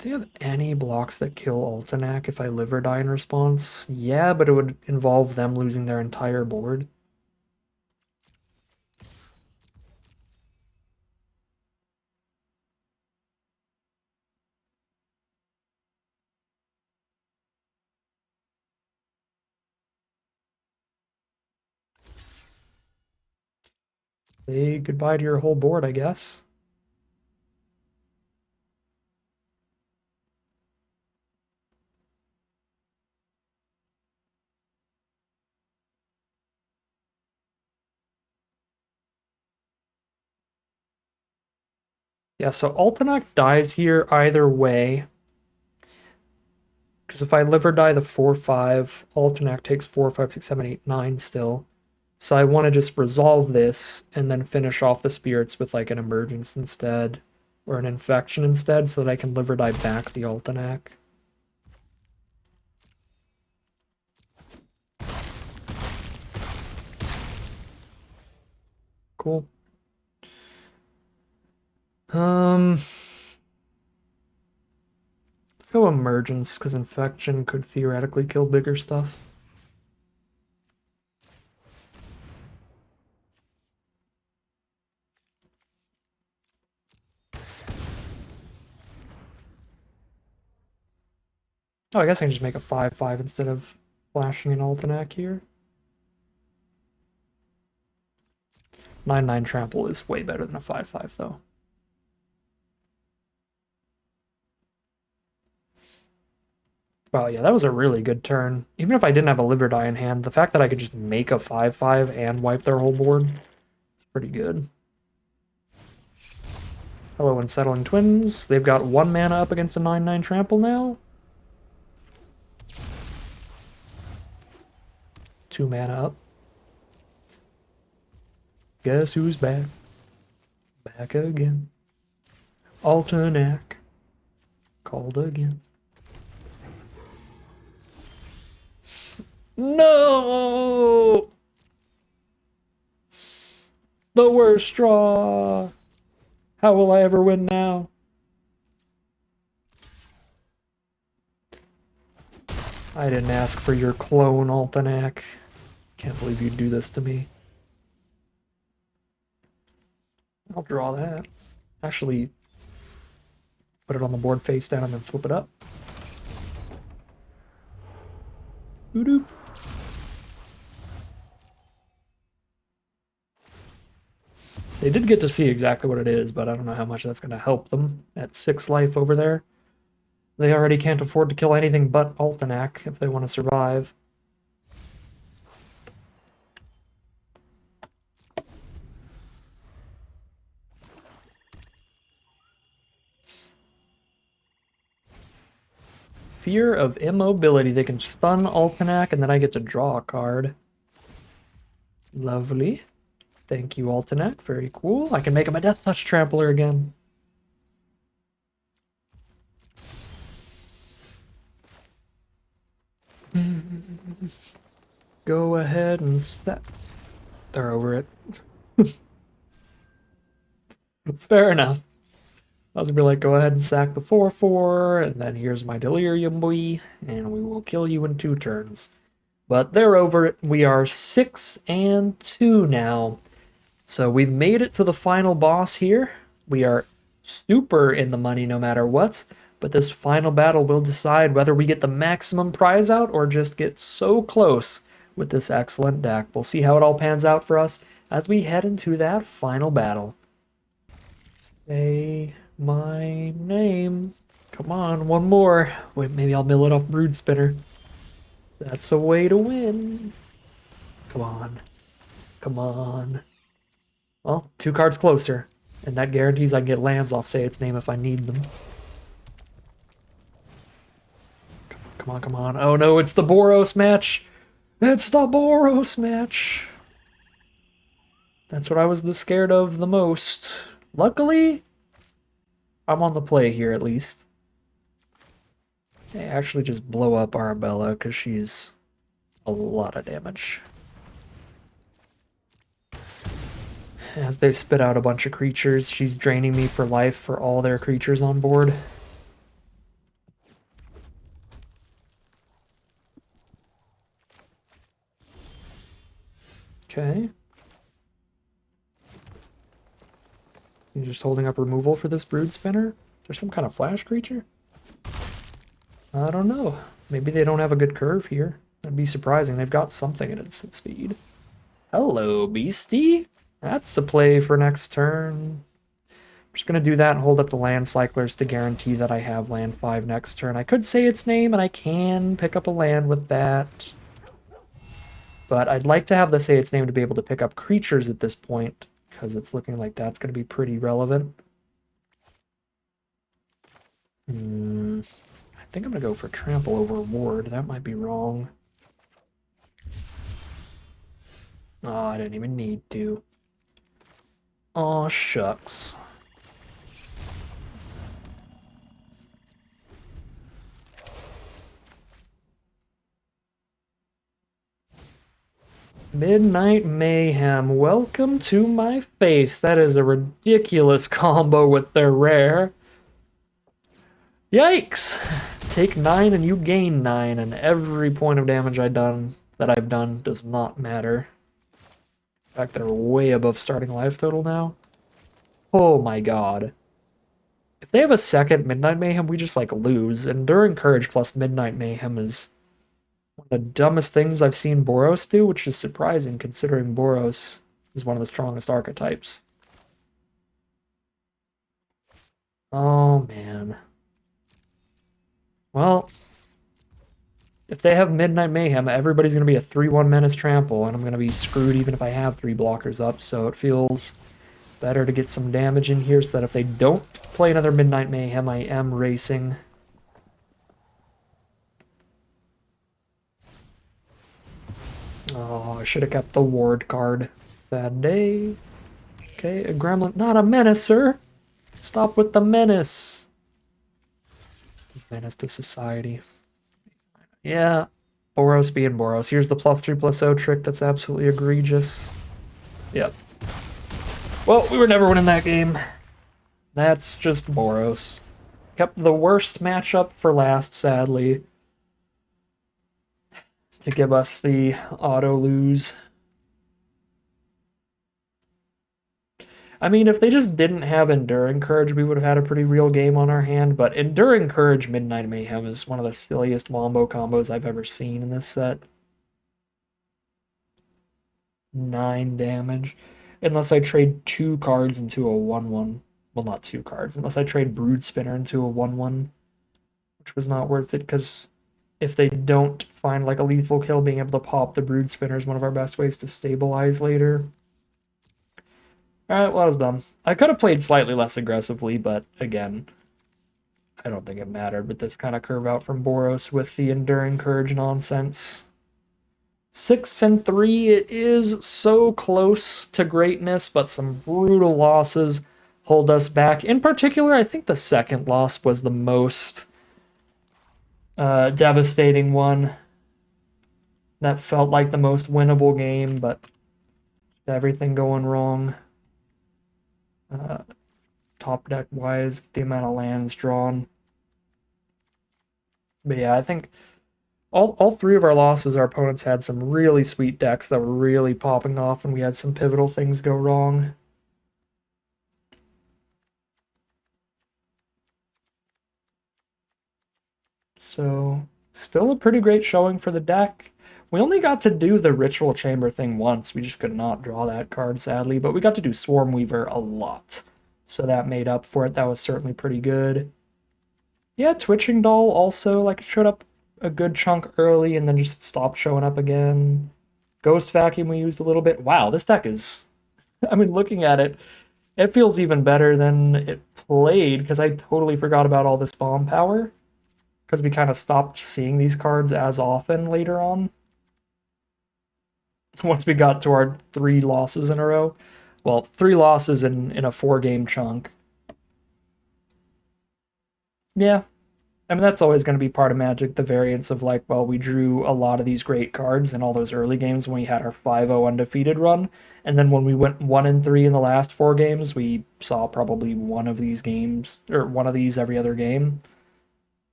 Speaker 1: Do you have any blocks that kill Altenac if I live or die in response? Yeah, but it would involve them losing their entire board. Say goodbye to your whole board, I guess. Yeah, so Altenac dies here either way. Because if I live or die the 4-5, Altenac takes 4, 5, 6, 7, 8, 9 still. So I want to just resolve this and then finish off the spirits with like an emergence instead. Or an infection instead, so that I can live or die back the Altenac. Cool. Go emergence, because infection could theoretically kill bigger stuff. Oh, I guess I can just make a 5-5 instead of flashing an Altenac here. 9-9 trample is way better than a 5-5 though. Wow, yeah, that was a really good turn. Even if I didn't have a live or die in hand, the fact that I could just make a 5-5 and wipe their whole board is pretty good. Hello, Unsettling Twins. They've got 1 mana up against a 9-9 trample now. 2 mana up. Guess who's back? Back again. Altenac. Called again. No! The worst straw! How will I ever win now? I didn't ask for your clone, Altenac. Can't believe you'd do this to me. I'll draw that. Actually, put it on the board face down and then flip it up. Doo-doo. They did get to see exactly what it is, but I don't know how much that's going to help them at 6 life over there. They already can't afford to kill anything but Altenac if they want to survive. Fear of Immobility. They can stun Altenac, and then I get to draw a card. Lovely. Thank you, Altenac. Very cool. I can make him a Death Touch Trampler again. Go ahead and set. They're over it. It's fair enough. I was gonna be like, go ahead and sack the 4/4, and then here's my Delirium Boy, and we will kill you in 2 turns. But they're over it. We are 6-2 now. So we've made it to the final boss here. We are super in the money no matter what, but this final battle will decide whether we get the maximum prize out or just get so close with this excellent deck. We'll see how it all pans out for us as we head into that final battle. Say my name. Come on, one more. Wait, maybe I'll mill it off Brood Spinner. That's a way to win. Come on. Come on. Well, 2 cards closer. And that guarantees I can get lands off Say Its Name if I need them. Come on, come on. Oh no, it's the Boros match. It's the Boros match. That's what I was the scared of the most. Luckily, I'm on the play here at least. I actually just blow up Arabella because she's a lot of damage. As they spit out a bunch of creatures, she's draining me for life for all their creatures on board. Okay. You're just holding up removal for this Brood Spinner? Is there some kind of flash creature? I don't know. Maybe they don't have a good curve here. That'd be surprising. They've got something at instant speed. Hello, beastie. That's the play for next turn. I'm just going to do that and hold up the land cyclers to guarantee that I have land 5 next turn. I could Say Its Name, and I can pick up a land with that. But I'd like to have the Say Its Name to be able to pick up creatures at this point, because it's looking like that's going to be pretty relevant. I think I'm going to go for Trample over Ward. That might be wrong. Oh, I didn't even need to. Aw, shucks. Midnight Mayhem, welcome to my face. That is a ridiculous combo with their rare. Yikes! Take 9 and you gain 9, and every point of damage I've done does not matter. In fact, they're way above starting life total now. Oh my god. If they have a second Midnight Mayhem, we just, like, lose. Enduring Courage plus Midnight Mayhem is one of the dumbest things I've seen Boros do, which is surprising considering Boros is one of the strongest archetypes. Oh, man. Well, if they have Midnight Mayhem, everybody's going to be a 3/1 Menace Trample, and I'm going to be screwed even if I have 3 blockers up, so it feels better to get some damage in here so that if they don't play another Midnight Mayhem, I am racing. Oh, I should have kept the Ward card. Sad day. Okay, a Gremlin. Not a Menace, sir! Stop with the Menace! Menace to society. Yeah, Boros being Boros. Here's the +3/+0 trick that's absolutely egregious. Yep. Well, we were never winning that game. That's just Boros. Kept the worst matchup for last, sadly. To give us the auto lose. I mean, if they just didn't have Enduring Courage, we would have had a pretty real game on our hand, but Enduring Courage Midnight Mayhem is one of the silliest wombo combos I've ever seen in this set. 9 damage. Unless I trade 2 cards into a 1/1. Well, not 2 cards. Unless I trade Brood Spinner into a 1/1. Which was not worth it, because if they don't find like a lethal kill, being able to pop the Brood Spinner is one of our best ways to stabilize later. Alright, well, that was dumb. I could have played slightly less aggressively, but again, I don't think it mattered, but this kind of curve out from Boros with the Enduring Courage nonsense. 6 and 3, it is so close to greatness, but some brutal losses hold us back. In particular, I think the second loss was the most devastating one. That felt like the most winnable game, but everything going wrong. Top deck wise, the amount of lands drawn. But yeah, I think all three of our losses, our opponents had some really sweet decks that were really popping off, and we had some pivotal things go wrong. So, still a pretty great showing for the deck. We only got to do the Ritual Chamber thing once. We just could not draw that card, sadly. But we got to do Swarm Weaver a lot. So that made up for it. That was certainly pretty good. Yeah, Twitching Doll also like showed up a good chunk early and then just stopped showing up again. Ghost Vacuum we used a little bit. Wow, this deck is... I mean, looking at it, it feels even better than it played because I totally forgot about all this bomb power because we kind of stopped seeing these cards as often later on. Once we got to our 3 losses in a row. Well, 3 losses in a 4-game chunk. Yeah. I mean, that's always going to be part of Magic, the variance of like, well, we drew a lot of these great cards in all those early games when we had our 5-0 undefeated run. And then when we went 1 and 3 in the last 4 games, we saw probably one of these games, or one of these every other game.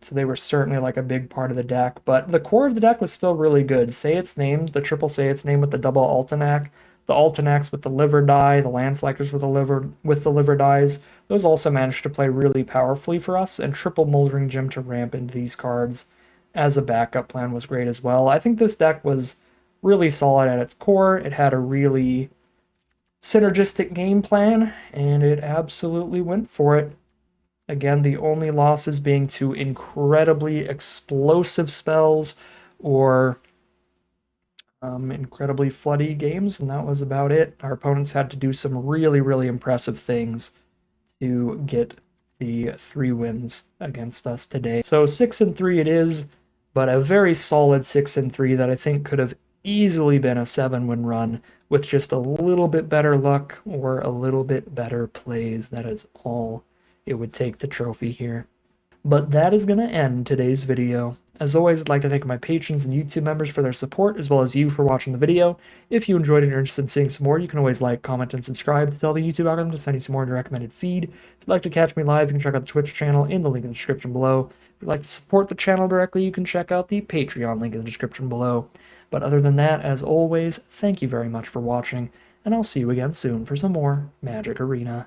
Speaker 1: So they were certainly like a big part of the deck, but the core of the deck was still really good. Say Its Name, the triple Say Its Name with the double Altanac, the Altanacs with the liver die, the Landslakers with the liver dies. Those also managed to play really powerfully for us, and triple Moldering Gem to ramp into these cards as a backup plan was great as well. I think this deck was really solid at its core. It had a really synergistic game plan, and it absolutely went for it. Again, the only losses being to incredibly explosive spells or incredibly floody games, and that was about it. Our opponents had to do some really, really impressive things to get the 3 wins against us today. So 6 and 3 it is, but a very solid 6 and 3 that I think could have easily been a 7-win run with just a little bit better luck or a little bit better plays. That is all it would take the trophy here. But that is going to end today's video. As always, I'd like to thank my patrons and YouTube members for their support, as well as you for watching the video. If you enjoyed it and are interested in seeing some more, you can always like, comment, and subscribe to tell the YouTube algorithm to send you some more in your recommended feed. If you'd like to catch me live, you can check out the Twitch channel in the link in the description below. If you'd like to support the channel directly, you can check out the Patreon link in the description below. But other than that, as always, thank you very much for watching, and I'll see you again soon for some more Magic Arena.